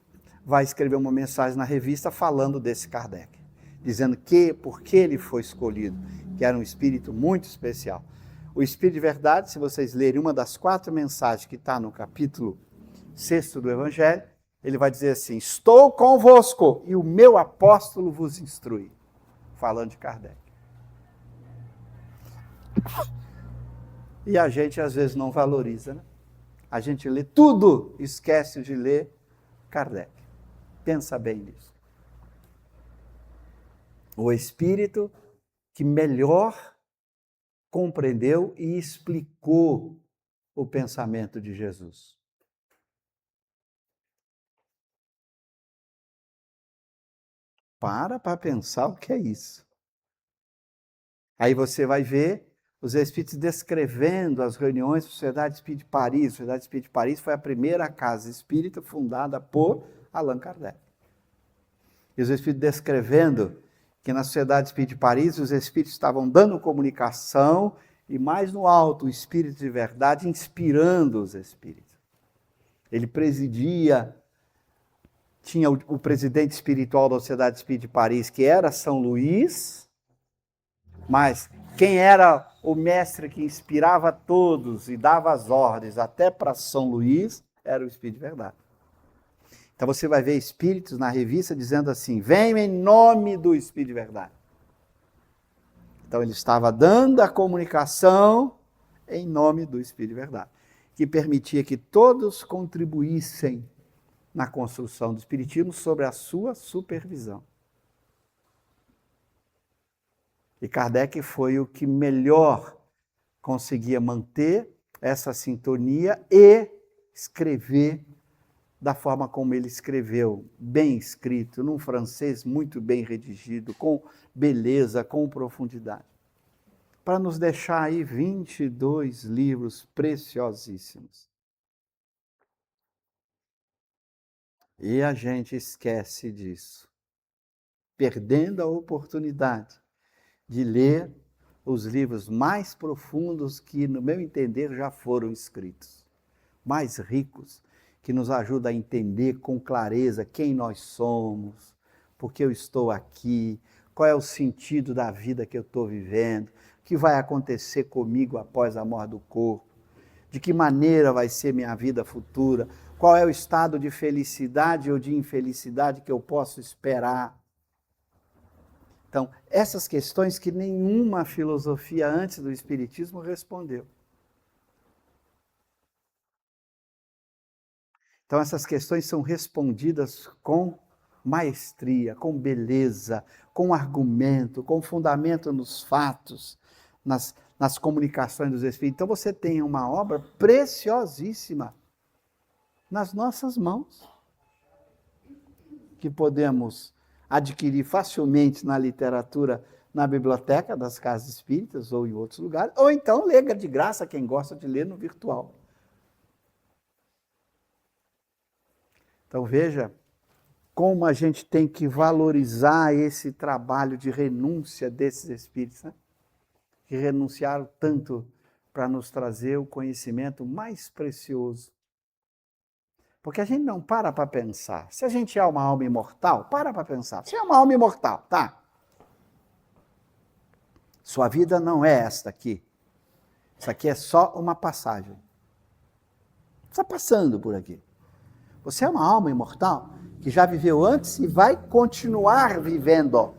vai escrever uma mensagem na revista falando desse Kardec, dizendo que, por que ele foi escolhido, que era um espírito muito especial. O Espírito de Verdade, se vocês lerem uma das 4 mensagens que está no capítulo 6 do Evangelho, ele vai dizer assim, estou convosco e o meu apóstolo vos instrui. Falando de Kardec. E a gente às vezes não valoriza, né? A gente lê tudo, esquece de ler Kardec. Pensa bem nisso. O Espírito que melhor compreendeu e explicou o pensamento de Jesus. Para pensar o que é isso. Aí você vai ver os espíritos descrevendo as reuniões da Sociedade Espírita de Paris. A Sociedade Espírita de Paris foi a primeira casa espírita fundada por Allan Kardec. E os espíritos descrevendo que na Sociedade Espírita de Paris os espíritos estavam dando comunicação e mais no alto o Espírito de verdade inspirando os espíritos. Ele presidia, tinha o presidente espiritual da Sociedade Espírita de Paris, que era São Luís, mas quem era o mestre que inspirava todos e dava as ordens até para São Luís era o Espírito de verdade. Então você vai ver espíritos na revista dizendo assim: venham em nome do Espírito de verdade. Então ele estava dando a comunicação em nome do Espírito de verdade, que permitia que todos contribuíssem na construção do Espiritismo sob a sua supervisão. E Kardec foi o que melhor conseguia manter essa sintonia e escrever da forma como ele escreveu, bem escrito, num francês muito bem redigido, com beleza, com profundidade. Para nos deixar aí 22 livros preciosíssimos. E a gente esquece disso, perdendo a oportunidade de ler os livros mais profundos que, no meu entender, já foram escritos, mais ricos, que nos ajuda a entender com clareza quem nós somos, por que eu estou aqui, qual é o sentido da vida que eu estou vivendo, o que vai acontecer comigo após a morte do corpo, de que maneira vai ser minha vida futura, qual é o estado de felicidade ou de infelicidade que eu posso esperar. Então, essas questões que nenhuma filosofia antes do Espiritismo respondeu. Então, essas questões são respondidas com maestria, com beleza, com argumento, com fundamento nos fatos, nas comunicações dos Espíritos. Então, você tem uma obra preciosíssima nas nossas mãos, que podemos adquirir facilmente na literatura, na biblioteca das casas espíritas ou em outros lugares, ou então ler de graça, quem gosta de ler no virtual. Então veja como a gente tem que valorizar esse trabalho de renúncia desses espíritos, né? Que renunciaram tanto para nos trazer o conhecimento mais precioso. Porque a gente não para pensar. Se a gente é uma alma imortal, para pensar. Se é uma alma imortal, tá? Sua vida não é esta aqui. Isso aqui é só uma passagem. Está passando por aqui. Você é uma alma imortal que já viveu antes e vai continuar vivendo.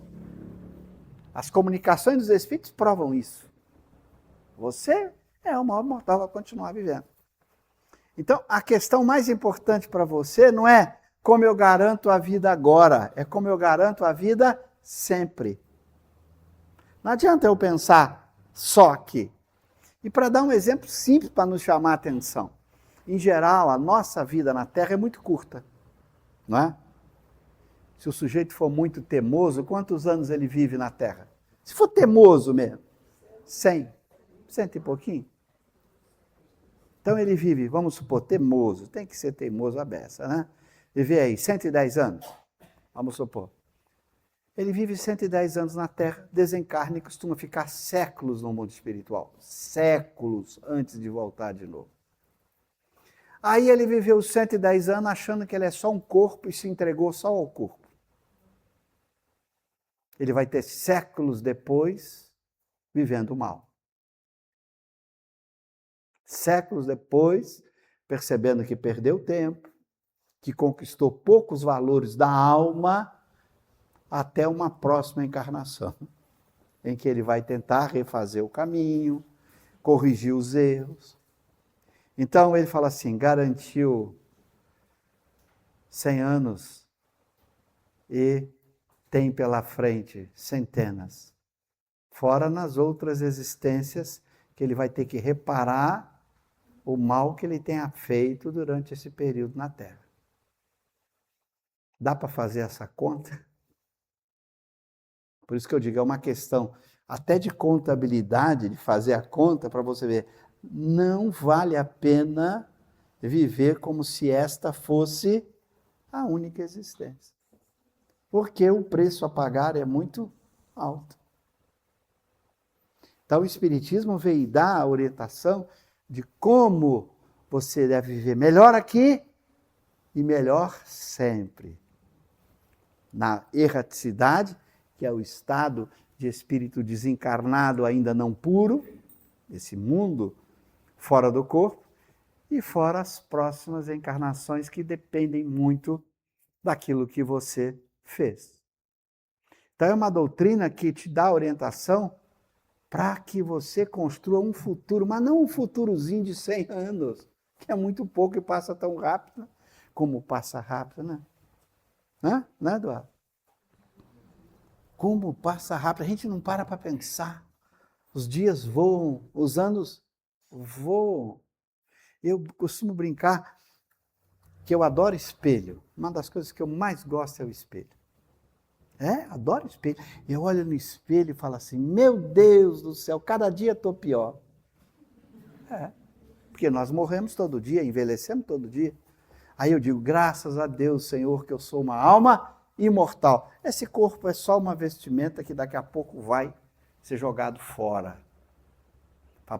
As comunicações dos Espíritos provam isso. Você é uma alma imortal, vai continuar vivendo. Então, a questão mais importante para você não é como eu garanto a vida agora, é como eu garanto a vida sempre. Não adianta eu pensar só aqui. E para dar um exemplo simples para nos chamar a atenção. Em geral, a nossa vida na Terra é muito curta, não é? Se o sujeito for muito teimoso, quantos anos ele vive na Terra? Se for teimoso mesmo, 100 e pouquinho. Então ele vive, vamos supor, teimoso, tem que ser teimoso a beça, né? Viver aí 110 anos, vamos supor. Ele vive 110 anos na Terra, desencarna e costuma ficar séculos no mundo espiritual. Séculos antes de voltar de novo. Aí ele viveu 110 anos achando que ele é só um corpo e se entregou só ao corpo. Ele vai ter séculos depois vivendo mal. Séculos depois, percebendo que perdeu tempo, que conquistou poucos valores da alma, até uma próxima encarnação, em que ele vai tentar refazer o caminho, corrigir os erros. Então ele fala assim, garantiu 100 anos e tem pela frente centenas. Fora nas outras existências que ele vai ter que reparar o mal que ele tenha feito durante esse período na Terra. Dá para fazer essa conta? Por isso que eu digo, é uma questão até de contabilidade, de fazer a conta para você ver. Não vale a pena viver como se esta fosse a única existência. Porque o preço a pagar é muito alto. Então o Espiritismo veio dar a orientação de como você deve viver melhor aqui e melhor sempre. Na erraticidade, que é o estado de espírito desencarnado ainda não puro, esse mundo fora do corpo, e fora as próximas encarnações que dependem muito daquilo que você fez. Então é uma doutrina que te dá orientação para que você construa um futuro, mas não um futurozinho de 100 anos, que é muito pouco e passa tão rápido, como passa rápido, né? Né, Eduardo? Como passa rápido, a gente não para pensar. Os dias voam, os anos voam. Eu costumo brincar que eu adoro espelho. Uma das coisas que eu mais gosto é o espelho. Adoro espelho. Eu olho no espelho e falo assim, meu Deus do céu, cada dia estou pior. Porque nós morremos todo dia, envelhecemos todo dia. Aí eu digo, graças a Deus, Senhor, que eu sou uma alma imortal. Esse corpo é só uma vestimenta que daqui a pouco vai ser jogado fora.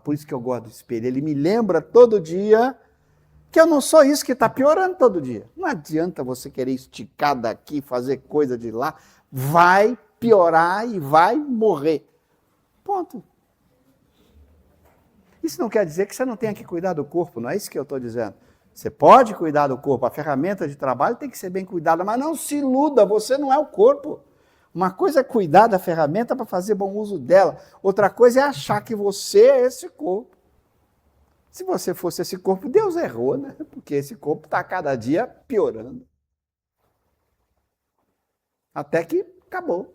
Por isso que eu gosto do espelho. Ele me lembra todo dia que eu não sou isso, que está piorando todo dia. Não adianta você querer esticar daqui, fazer coisa de lá. Vai piorar e vai morrer. Ponto. Isso não quer dizer que você não tenha que cuidar do corpo, não é isso que eu estou dizendo. Você pode cuidar do corpo, a ferramenta de trabalho tem que ser bem cuidada, mas não se iluda, você não é o corpo. Uma coisa é cuidar da ferramenta para fazer bom uso dela, outra coisa é achar que você é esse corpo. Se você fosse esse corpo, Deus errou, né? Porque esse corpo está cada dia piorando. Até que acabou.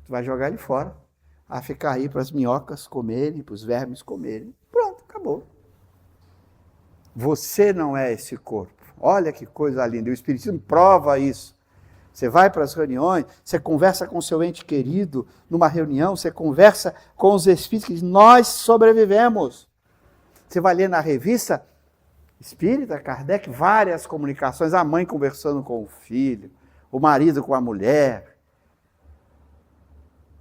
Tu vai jogar ele fora. Vai ficar aí para as minhocas comerem, para os vermes comerem. Pronto, acabou. Você não é esse corpo. Olha que coisa linda. O Espiritismo prova isso. Você vai para as reuniões, você conversa com o seu ente querido, numa reunião, você conversa com os espíritos que dizem, nós sobrevivemos. Você vai ler na revista Espírita, Kardec, várias comunicações, a mãe conversando com o filho, o marido com a mulher,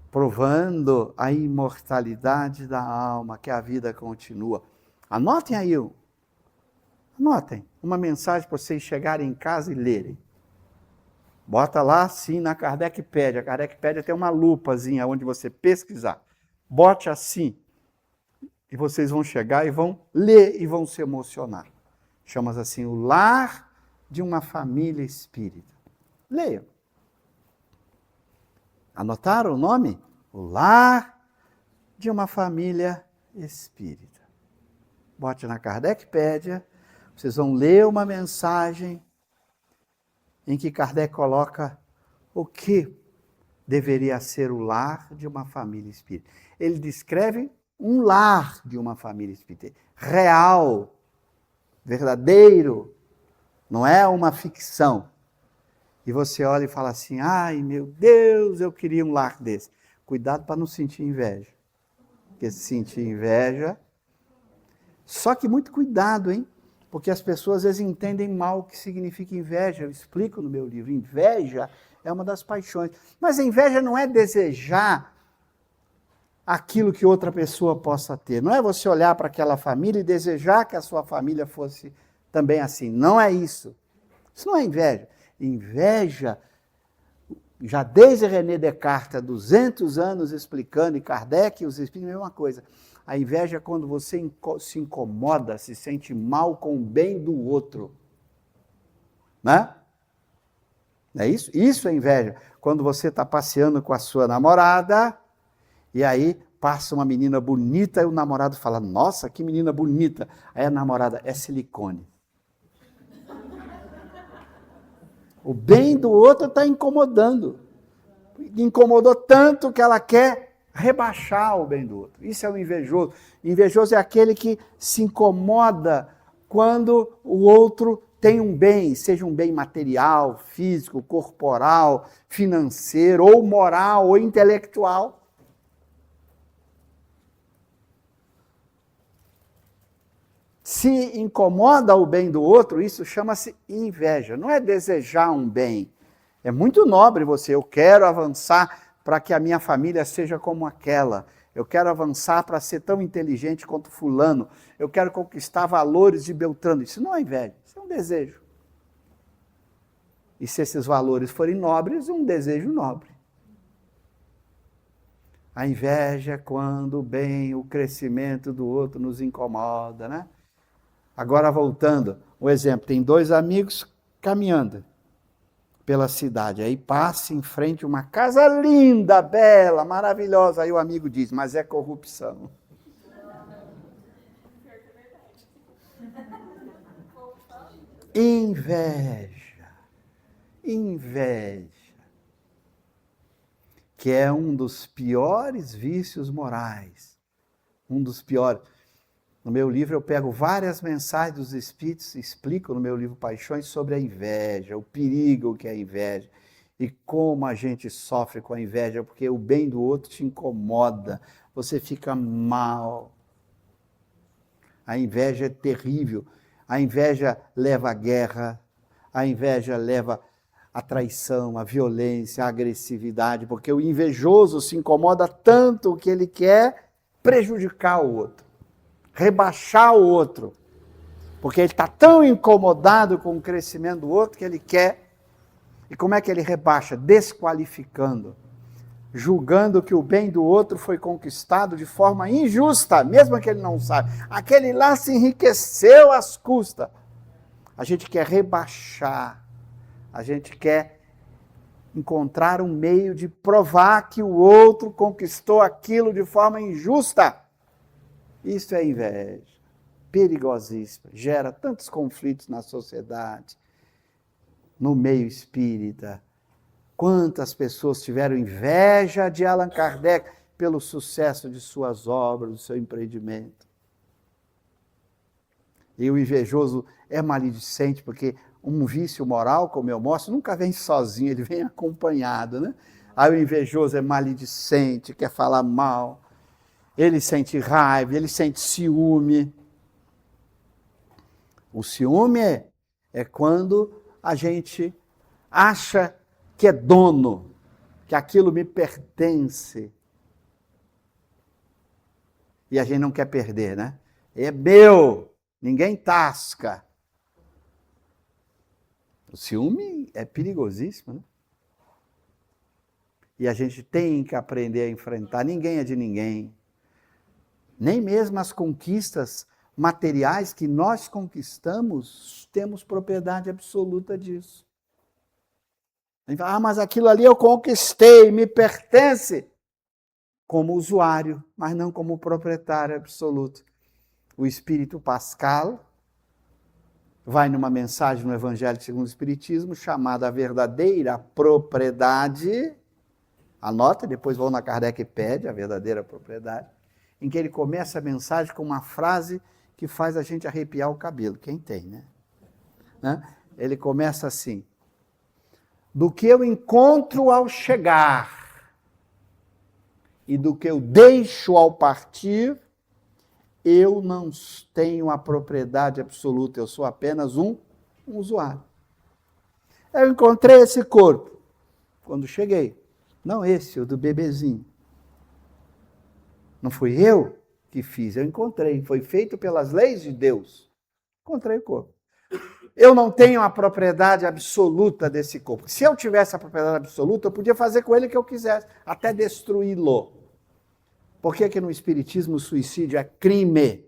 provando a imortalidade da alma, que a vida continua. Anotem aí, anotem uma mensagem para vocês chegarem em casa e lerem. Bota lá assim na Kardecpédia. A Kardecpédia tem uma lupazinha onde você pesquisar. Bote assim. E vocês vão chegar e vão ler e vão se emocionar. Chama-se assim, o lar de uma família espírita. Leiam. Anotaram o nome? O lar de uma família espírita. Bote na Kardecpédia. Vocês vão ler uma mensagem em que Kardec coloca o que deveria ser o lar de uma família espírita. Ele descreve um lar de uma família espírita, real, verdadeiro, não é uma ficção. E você olha e fala assim, ai meu Deus, eu queria um lar desse. Cuidado para não sentir inveja, porque se sentir inveja... Só que muito cuidado, hein? Porque as pessoas às vezes entendem mal o que significa inveja. Eu explico no meu livro. Inveja é uma das paixões. Mas a inveja não é desejar aquilo que outra pessoa possa ter. Não é você olhar para aquela família e desejar que a sua família fosse também assim. Não é isso. Isso não é inveja. Inveja, já desde René Descartes, há 200 anos explicando, e Kardec e os espíritos, a mesma coisa. A inveja é quando você se incomoda, se sente mal com o bem do outro. Né? Não é isso? Isso é inveja. Quando você está passeando com a sua namorada, e aí passa uma menina bonita, e o namorado fala, nossa, que menina bonita. Aí a namorada, é silicone. O bem do outro está incomodando. Incomodou tanto que ela quer rebaixar o bem do outro. Isso é o invejoso. Invejoso é aquele que se incomoda quando o outro tem um bem, seja um bem material, físico, corporal, financeiro, ou moral, ou intelectual. Se incomoda o bem do outro, isso chama-se inveja. Não é desejar um bem, É muito nobre você, eu quero avançar para que a minha família seja como aquela. Eu quero avançar para ser tão inteligente quanto fulano. Eu quero conquistar valores de Beltrano. Isso não é inveja, isso é um desejo. E se esses valores forem nobres, um desejo nobre. A inveja é quando bem o crescimento do outro nos incomoda, né? Agora voltando, um exemplo, tem dois amigos caminhando pela cidade, aí passa em frente uma casa linda, bela, maravilhosa, aí o amigo diz, mas é corrupção. Inveja, que é um dos piores vícios morais, um dos piores. No meu livro eu pego várias mensagens dos Espíritos, explico no meu livro Paixões sobre a inveja, o perigo que é a inveja, e como a gente sofre com a inveja, porque o bem do outro te incomoda, você fica mal. A inveja é terrível, a inveja leva à guerra, a inveja leva à traição, à violência, à agressividade, porque o invejoso se incomoda tanto que ele quer prejudicar o outro, rebaixar o outro, porque ele está tão incomodado com o crescimento do outro que ele quer. E como é que ele rebaixa? Desqualificando, julgando que o bem do outro foi conquistado de forma injusta, mesmo que ele não sabe. Aquele lá se enriqueceu às custas. A gente quer rebaixar, a gente quer encontrar um meio de provar que o outro conquistou aquilo de forma injusta. Isso é inveja, perigosíssima, gera tantos conflitos na sociedade, no meio espírita. Quantas pessoas tiveram inveja de Allan Kardec pelo sucesso de suas obras, do seu empreendimento. E o invejoso é maledicente, porque um vício moral, como eu mostro, nunca vem sozinho, ele vem acompanhado, né? Aí o invejoso é maledicente, quer falar mal, ele sente raiva, ele sente ciúme. O ciúme é quando a gente acha que é dono, que aquilo me pertence. E a gente não quer perder, né? É meu, ninguém tasca. O ciúme é perigosíssimo, né? E a gente tem que aprender a enfrentar. Ninguém é de ninguém. Nem mesmo as conquistas materiais que nós conquistamos, temos propriedade absoluta disso. A gente fala, mas aquilo ali eu conquistei, me pertence, como usuário, mas não como proprietário absoluto. O Espírito Pascal vai numa mensagem no Evangelho segundo o Espiritismo, chamada A Verdadeira Propriedade, anota, depois vão na Kardec e pede a verdadeira propriedade, em que ele começa a mensagem com uma frase que faz a gente arrepiar o cabelo, quem tem, né? Ele começa assim, do que eu encontro ao chegar e do que eu deixo ao partir, eu não tenho a propriedade absoluta, eu sou apenas um usuário. Eu encontrei esse corpo quando cheguei, não esse, o do bebezinho. Não fui eu que fiz, eu encontrei, foi feito pelas leis de Deus. Encontrei o corpo. Eu não tenho a propriedade absoluta desse corpo. Se eu tivesse a propriedade absoluta, eu podia fazer com ele o que eu quisesse, até destruí-lo. Por que no Espiritismo o suicídio é crime?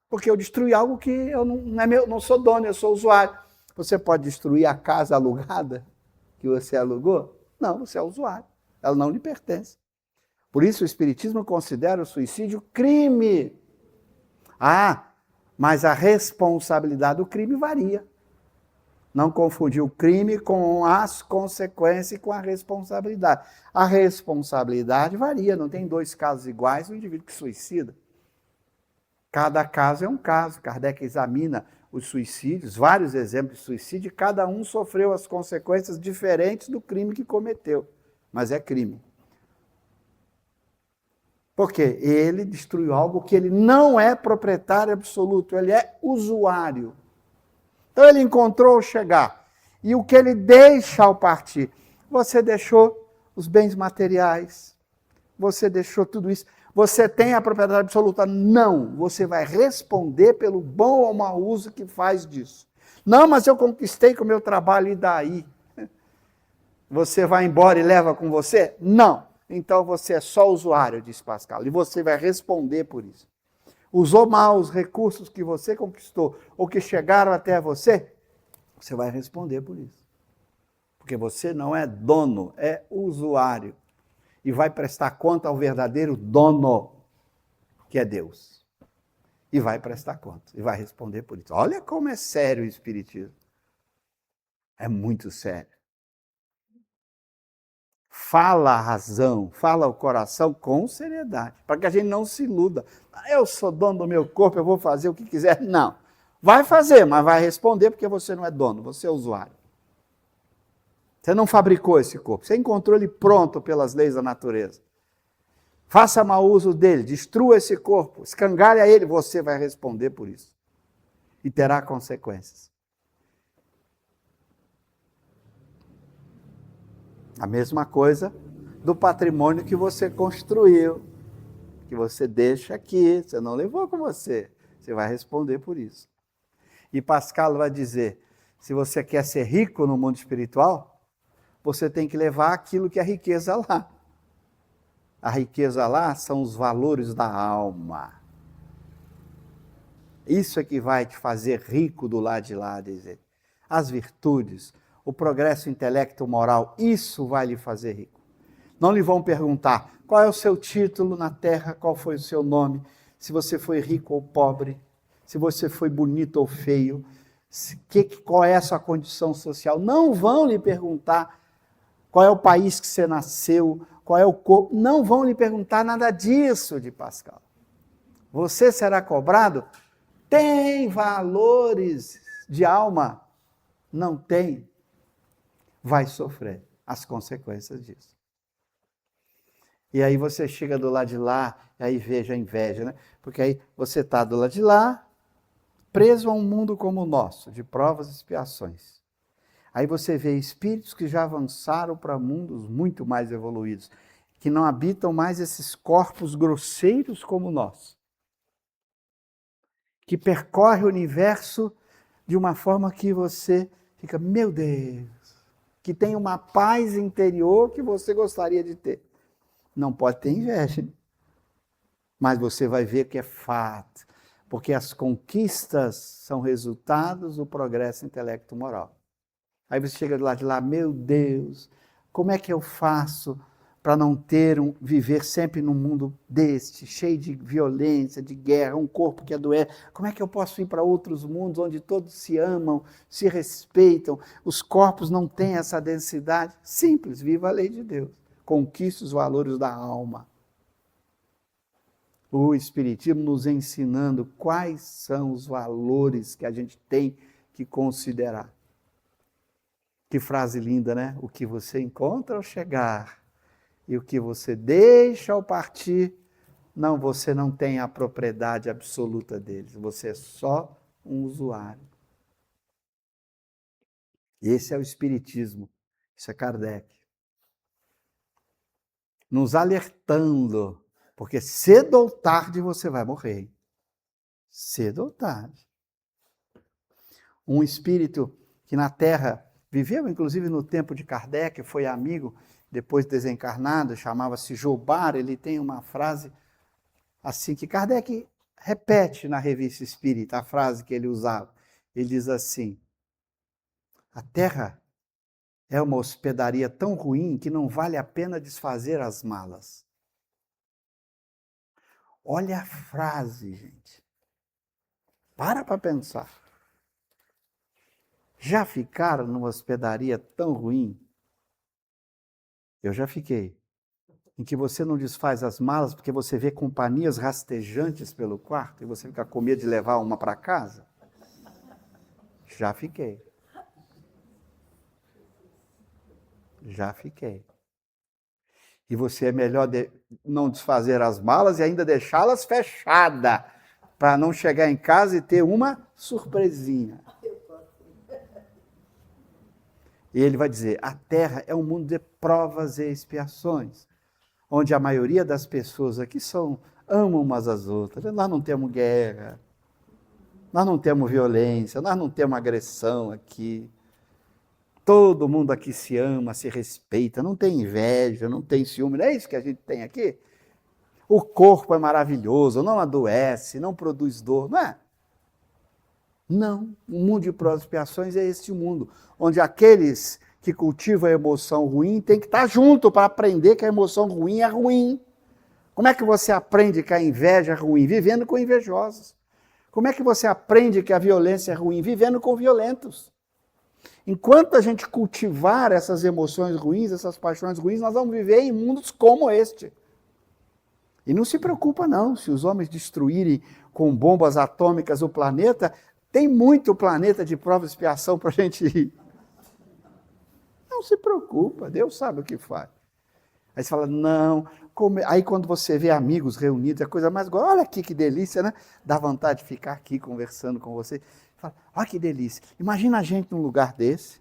Porque eu destruí algo que eu não sou dono, eu sou usuário. Você pode destruir a casa alugada que você alugou? Não, você é usuário. Ela não lhe pertence. Por isso o Espiritismo considera o suicídio crime. Mas a responsabilidade do crime varia. Não confundir o crime com as consequências e com a responsabilidade. A responsabilidade varia, não tem dois casos iguais no indivíduo que suicida. Cada caso é um caso. Kardec examina os suicídios, vários exemplos de suicídio, e cada um sofreu as consequências diferentes do crime que cometeu. Mas é crime. Porque ele destruiu algo que ele não é proprietário absoluto, ele é usuário. Então ele encontrou ao chegar. E o que ele deixa ao partir? Você deixou os bens materiais, você deixou tudo isso. Você tem a propriedade absoluta? Não. Você vai responder pelo bom ou mau uso que faz disso. Não, mas eu conquistei com o meu trabalho, e daí? Você vai embora e leva com você? Não. Então você é só usuário, diz Pascal, e você vai responder por isso. Usou mal os recursos que você conquistou ou que chegaram até você? Você vai responder por isso. Porque você não é dono, é usuário. E vai prestar conta ao verdadeiro dono, que é Deus. E vai prestar conta, e vai responder por isso. Olha como é sério o Espiritismo. É muito sério. Fala a razão, fala o coração com seriedade, para que a gente não se iluda. Eu sou dono do meu corpo, eu vou fazer o que quiser. Não. Vai fazer, mas vai responder porque você não é dono, você é usuário. Você não fabricou esse corpo, você encontrou ele pronto pelas leis da natureza. Faça mau uso dele, destrua esse corpo, escangalha ele, você vai responder por isso. E terá consequências. A mesma coisa do patrimônio que você construiu, que você deixa aqui, você não levou com você, você vai responder por isso. E Pascal vai dizer, se você quer ser rico no mundo espiritual, você tem que levar aquilo que é riqueza lá. A riqueza lá são os valores da alma. Isso é que vai te fazer rico do lado de lá, dizer. As virtudes, o progresso intelecto-moral, isso vai lhe fazer rico. Não lhe vão perguntar qual é o seu título na terra, qual foi o seu nome, se você foi rico ou pobre, se você foi bonito ou feio, qual é a sua condição social. Não vão lhe perguntar qual é o país que você nasceu, qual é o corpo. Não vão lhe perguntar nada disso, de Pascal. Você será cobrado? Tem valores de alma? Não tem. Vai sofrer as consequências disso. E aí você chega do lado de lá, e aí veja a inveja, né? Porque aí você está do lado de lá, preso a um mundo como o nosso, de provas e expiações. Aí você vê espíritos que já avançaram para mundos muito mais evoluídos, que não habitam mais esses corpos grosseiros como o nosso, que percorre o universo de uma forma que você fica, meu Deus, que tem uma paz interior que você gostaria de ter. Não pode ter inveja, mas você vai ver que é fato, porque as conquistas são resultados do progresso intelecto-moral. Aí você chega do lado de lá, meu Deus, como é que eu faço para não viver sempre num mundo deste, cheio de violência, de guerra, um corpo que adoece? Como é que eu posso ir para outros mundos onde todos se amam, se respeitam, os corpos não têm essa densidade? Simples, viva a lei de Deus. Conquiste os valores da alma. O Espiritismo nos ensinando quais são os valores que a gente tem que considerar. Que frase linda, né? O que você encontra ao chegar e o que você deixa ao partir, não, você não tem a propriedade absoluta deles. Você é só um usuário. Esse é o Espiritismo. Isso é Kardec. Nos alertando, porque cedo ou tarde você vai morrer. Cedo ou tarde. Um espírito que na Terra viveu, inclusive, no tempo de Kardec, foi amigo, depois desencarnado, chamava-se Jobar. Ele tem uma frase assim, que Kardec repete na Revista Espírita, a frase que ele usava. Ele diz assim, a Terra é uma hospedaria tão ruim que não vale a pena desfazer as malas. Olha a frase, gente. Para pensar. Já ficaram numa hospedaria tão ruim? Eu já fiquei. Em que você não desfaz as malas porque você vê companhias rastejantes pelo quarto e você fica com medo de levar uma para casa? Já fiquei. Já fiquei. E você é melhor não desfazer as malas e ainda deixá-las fechadas, para não chegar em casa e ter uma surpresinha. E ele vai dizer, a terra é um mundo de provas e expiações, onde a maioria das pessoas aqui amam umas às outras. Nós não temos guerra, nós não temos violência, nós não temos agressão aqui. Todo mundo aqui se ama, se respeita, não tem inveja, não tem ciúme, não é isso que a gente tem aqui? O corpo é maravilhoso, não adoece, não produz dor, não é? Não, o mundo de provas e expiações é este mundo, onde aqueles que cultivam a emoção ruim têm que estar junto para aprender que a emoção ruim é ruim. Como é que você aprende que a inveja é ruim? Vivendo com invejosos. Como é que você aprende que a violência é ruim? Vivendo com violentos. Enquanto a gente cultivar essas emoções ruins, essas paixões ruins, nós vamos viver em mundos como este. E não se preocupa não, se os homens destruírem com bombas atômicas o planeta, tem muito planeta de prova e expiação para a gente ir. Não se preocupa, Deus sabe o que faz. Aí você fala, não. Aí quando você vê amigos reunidos, é a coisa mais gostosa. Olha aqui que delícia, né? Dá vontade de ficar aqui conversando com você. Fala, olha que delícia. Imagina a gente num lugar desse,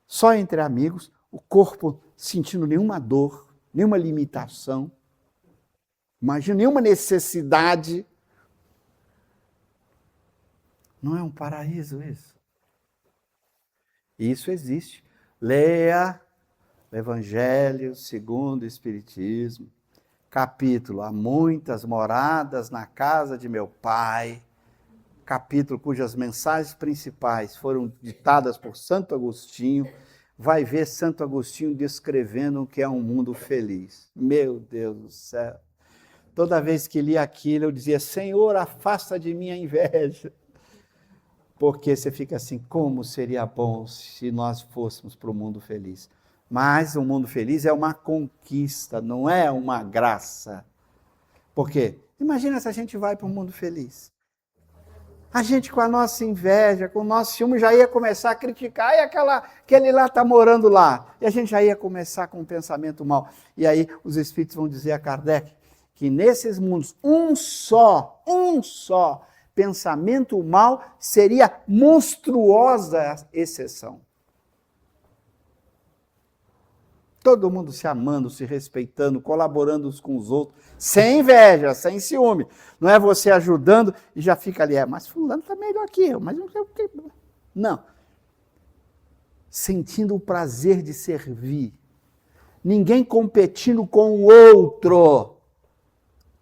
só entre amigos, o corpo sentindo nenhuma dor, nenhuma limitação. Imagina nenhuma necessidade. Não é um paraíso isso? Isso existe. Leia o Evangelho segundo o Espiritismo, capítulo Há muitas moradas na casa de meu Pai, capítulo cujas mensagens principais foram ditadas por Santo Agostinho. Vai ver Santo Agostinho descrevendo o que é um mundo feliz. Meu Deus do céu! Toda vez que li aquilo, eu dizia, Senhor, afasta de mim a inveja. Porque você fica assim, como seria bom se nós fôssemos para o mundo feliz. Mas o mundo feliz é uma conquista, não é uma graça. Por quê? Imagina se a gente vai para o mundo feliz. A gente com a nossa inveja, com o nosso ciúme, já ia começar a criticar, e aquele lá está morando lá. E a gente já ia começar com um pensamento mau. E aí os espíritos vão dizer a Kardec que nesses mundos, um só pensamento mau seria monstruosa exceção. Todo mundo se amando, se respeitando, colaborando uns com os outros, sem inveja, sem ciúme. Não é você ajudando e já fica ali, mas fulano está melhor que eu, mas não sei o que. Não. Sentindo o prazer de servir. Ninguém competindo com o outro.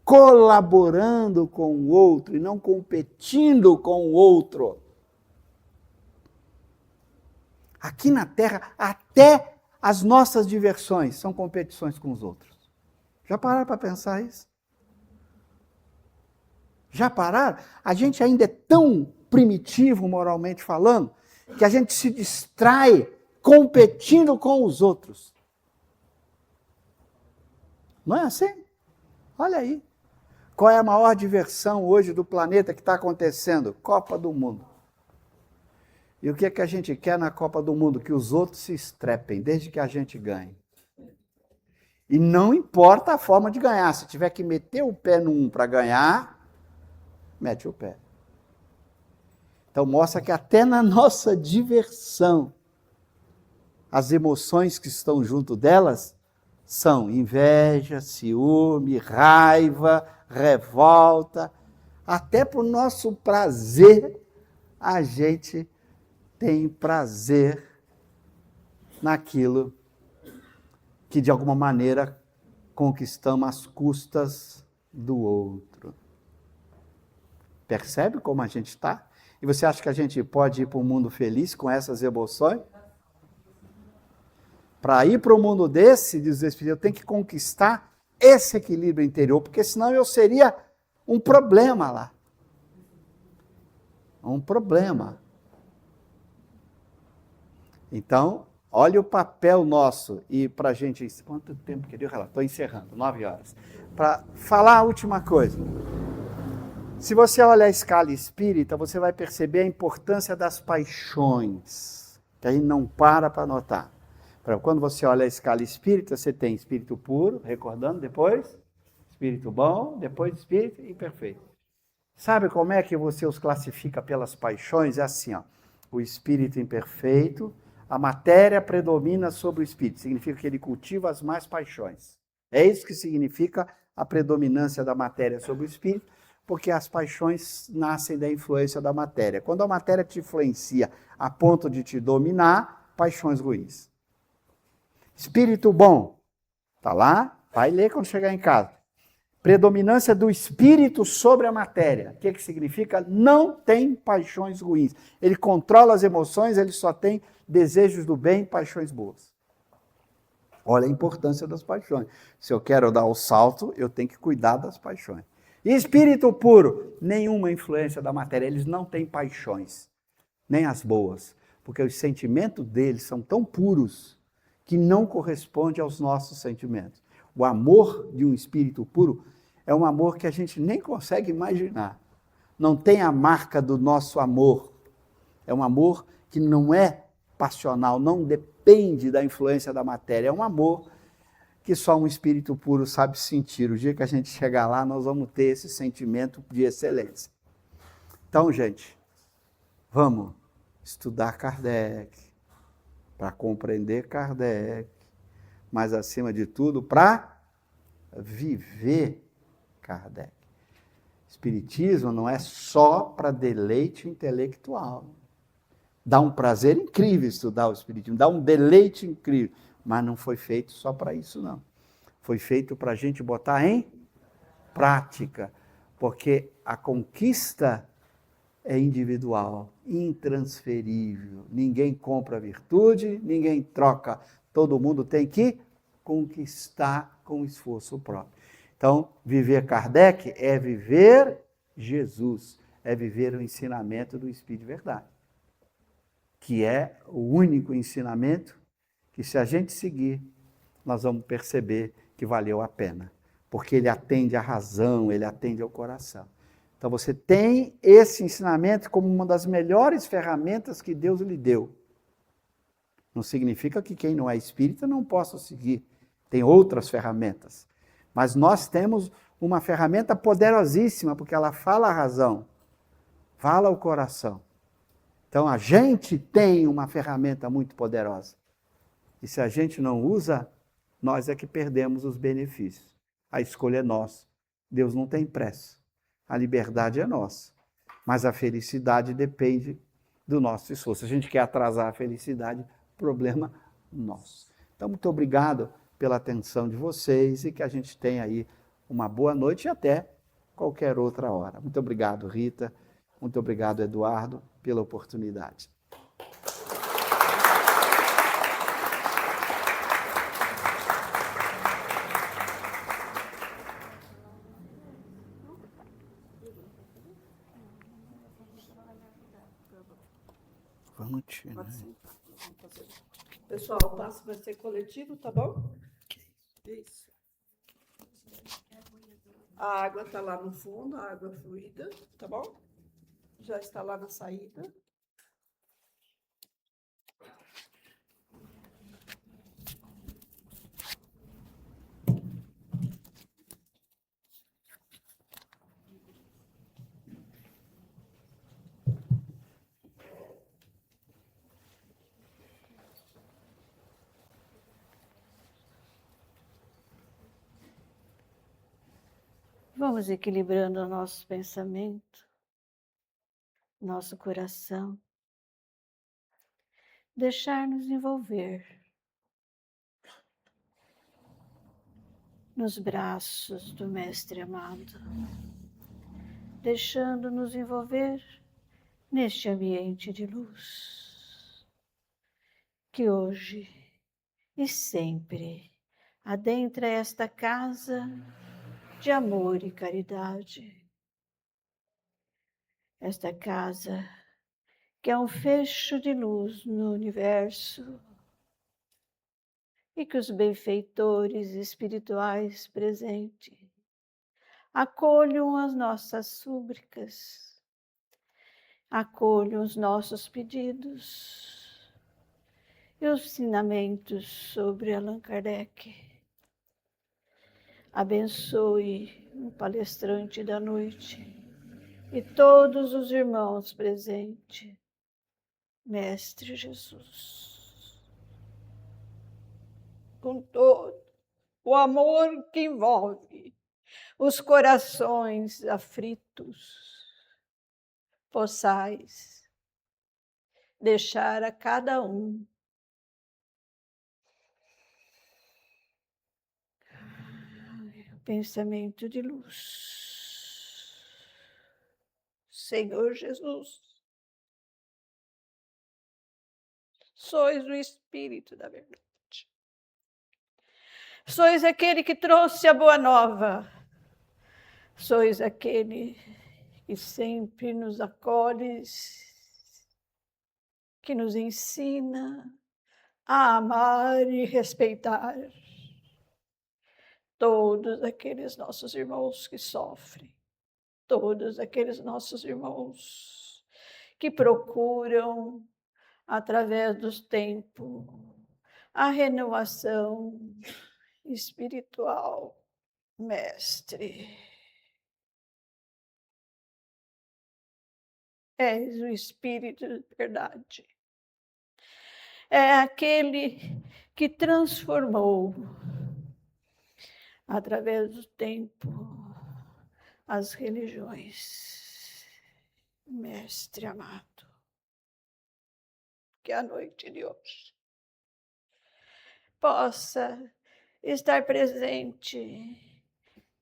Colaborando com o outro e não competindo com o outro. Aqui na Terra, até as nossas diversões são competições com os outros. Já pararam para pensar isso? Já pararam? A gente ainda é tão primitivo, moralmente falando, que a gente se distrai competindo com os outros. Não é assim? Olha aí. Qual é a maior diversão hoje do planeta que está acontecendo? Copa do Mundo. E o que é que a gente quer na Copa do Mundo? Que os outros se estrepem, desde que a gente ganhe. E não importa a forma de ganhar. Se tiver que meter o pé num para ganhar, mete o pé. Então mostra que até na nossa diversão, as emoções que estão junto delas são inveja, ciúme, raiva, revolta. Até para o nosso prazer, a gente tem prazer naquilo que de alguma maneira conquistamos às custas do outro. Percebe como a gente está? E você acha que a gente pode ir para um mundo feliz com essas emoções? Para ir para um mundo desse, diz o Espírito, eu tenho que conquistar esse equilíbrio interior, porque senão eu seria um problema lá. Um problema. Então, olha o papel nosso. E para a gente... Quanto tempo que deu? Estou encerrando, 9 horas. Para falar a última coisa. Se você olha a escala espírita, você vai perceber a importância das paixões, que a gente não para notar. Quando você olha a escala espírita, você tem espírito puro, recordando, depois espírito bom, depois espírito imperfeito. Sabe como é que você os classifica pelas paixões? É assim, ó, o espírito imperfeito, a matéria predomina sobre o espírito. Significa que ele cultiva as mais paixões. É isso que significa a predominância da matéria sobre o espírito, porque as paixões nascem da influência da matéria. Quando a matéria te influencia a ponto de te dominar, paixões ruins. Espírito bom, está lá, vai ler quando chegar em casa. Predominância do espírito sobre a matéria. O que significa? Não tem paixões ruins. Ele controla as emoções, ele só tem desejos do bem, paixões boas. Olha a importância das paixões. Se eu quero dar o salto, eu tenho que cuidar das paixões. E espírito puro, nenhuma influência da matéria. Eles não têm paixões, nem as boas, porque os sentimentos deles são tão puros que não correspondem aos nossos sentimentos. O amor de um espírito puro é um amor que a gente nem consegue imaginar. Não tem a marca do nosso amor. É um amor que não é passional, não depende da influência da matéria. É um amor que só um espírito puro sabe sentir. O dia que a gente chegar lá, nós vamos ter esse sentimento de excelência. Então, gente, vamos estudar Kardec, para compreender Kardec, mas, acima de tudo, para viver Kardec. Espiritismo não é só para deleite intelectual. Dá um prazer incrível estudar o Espiritismo, dá um deleite incrível, mas não foi feito só para isso, não. Foi feito para a gente botar em prática, porque a conquista é individual, intransferível. Ninguém compra a virtude, ninguém troca. Todo mundo tem que conquistar com esforço próprio. Então, viver Kardec é viver Jesus, é viver o ensinamento do Espírito de Verdade, que é o único ensinamento que, se a gente seguir, nós vamos perceber que valeu a pena, porque ele atende à razão, ele atende ao coração. Então, você tem esse ensinamento como uma das melhores ferramentas que Deus lhe deu. Não significa que quem não é espírita não possa seguir. Tem outras ferramentas. Mas nós temos uma ferramenta poderosíssima, porque ela fala a razão, fala o coração. Então, a gente tem uma ferramenta muito poderosa. E se a gente não usa, nós é que perdemos os benefícios. A escolha é nossa. Deus não tem pressa. A liberdade é nossa. Mas a felicidade depende do nosso esforço. Se a gente quer atrasar a felicidade, problema nosso. Então, muito obrigado pela atenção de vocês e que a gente tenha aí uma boa noite e até qualquer outra hora. Muito obrigado, Rita. Muito obrigado, Eduardo, pela oportunidade. Vamos tirar. Pessoal, o passo vai ser coletivo, tá bom? Isso. A água está lá no fundo, a água fluida, tá bom? Já está lá na saída. Vamos equilibrando o nosso pensamento, nosso coração. Deixar-nos envolver nos braços do Mestre amado. Deixando-nos envolver neste ambiente de luz. Que hoje e sempre adentra esta casa de amor e caridade. Esta casa que é um fecho de luz no universo e que os benfeitores espirituais presentes acolham as nossas súplicas, acolham os nossos pedidos e os ensinamentos sobre Allan Kardec. Abençoe o palestrante da noite e todos os irmãos presentes, Mestre Jesus. com todo o amor que envolve os corações aflitos, possais deixar a cada um pensamento de luz. Senhor Jesus, sois o Espírito da verdade. Sois aquele que trouxe a boa nova. Sois aquele que sempre nos acolhe, que nos ensina a amar e respeitar todos aqueles nossos irmãos que sofrem, todos aqueles nossos irmãos que procuram, através dos tempos, a renovação espiritual. Mestre, és o Espírito de verdade. É aquele que transformou, através do tempo, as religiões. Mestre amado, que a noite de hoje possa estar presente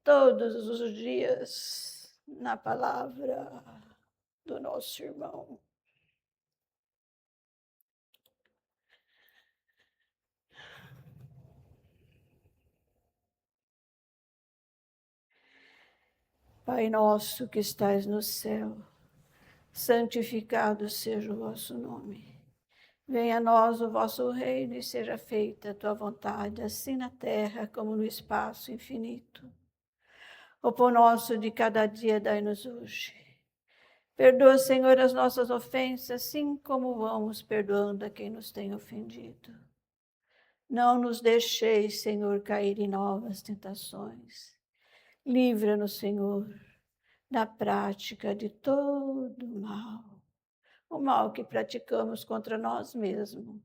todos os dias na palavra do nosso irmão. Pai nosso que estais no céu, santificado seja o vosso nome. Venha a nós o vosso reino e seja feita a tua vontade, assim na terra como no espaço infinito. O pão nosso de cada dia dai-nos hoje. Perdoa, Senhor, as nossas ofensas, assim como vamos perdoando a quem nos tem ofendido. Não nos deixeis, Senhor, cair em novas tentações. Livra-nos, Senhor, da prática de todo mal. O mal que praticamos contra nós mesmos,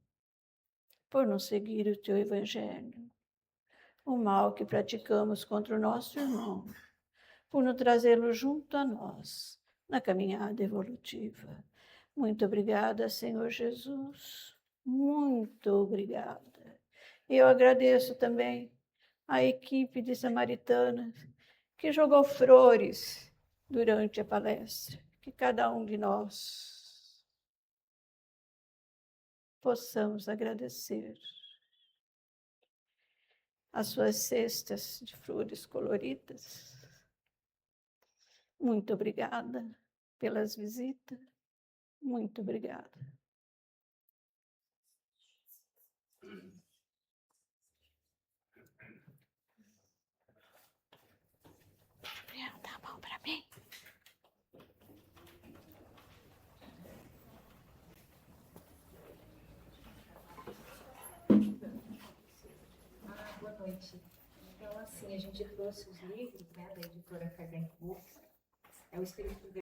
por não seguir o teu evangelho. O mal que praticamos contra o nosso irmão, por não trazê-lo junto a nós, na caminhada evolutiva. Muito obrigada, Senhor Jesus. Muito obrigada. Eu agradeço também à equipe de Samaritanas, que jogou flores durante a palestra. Que cada um de nós possamos agradecer as suas cestas de flores coloridas. Muito obrigada pelas visitas. Muito obrigada. Dá a mão para mim. Boa noite. Então, assim, a gente trouxe os livros, né, da editora Kardec Books. É o Espírito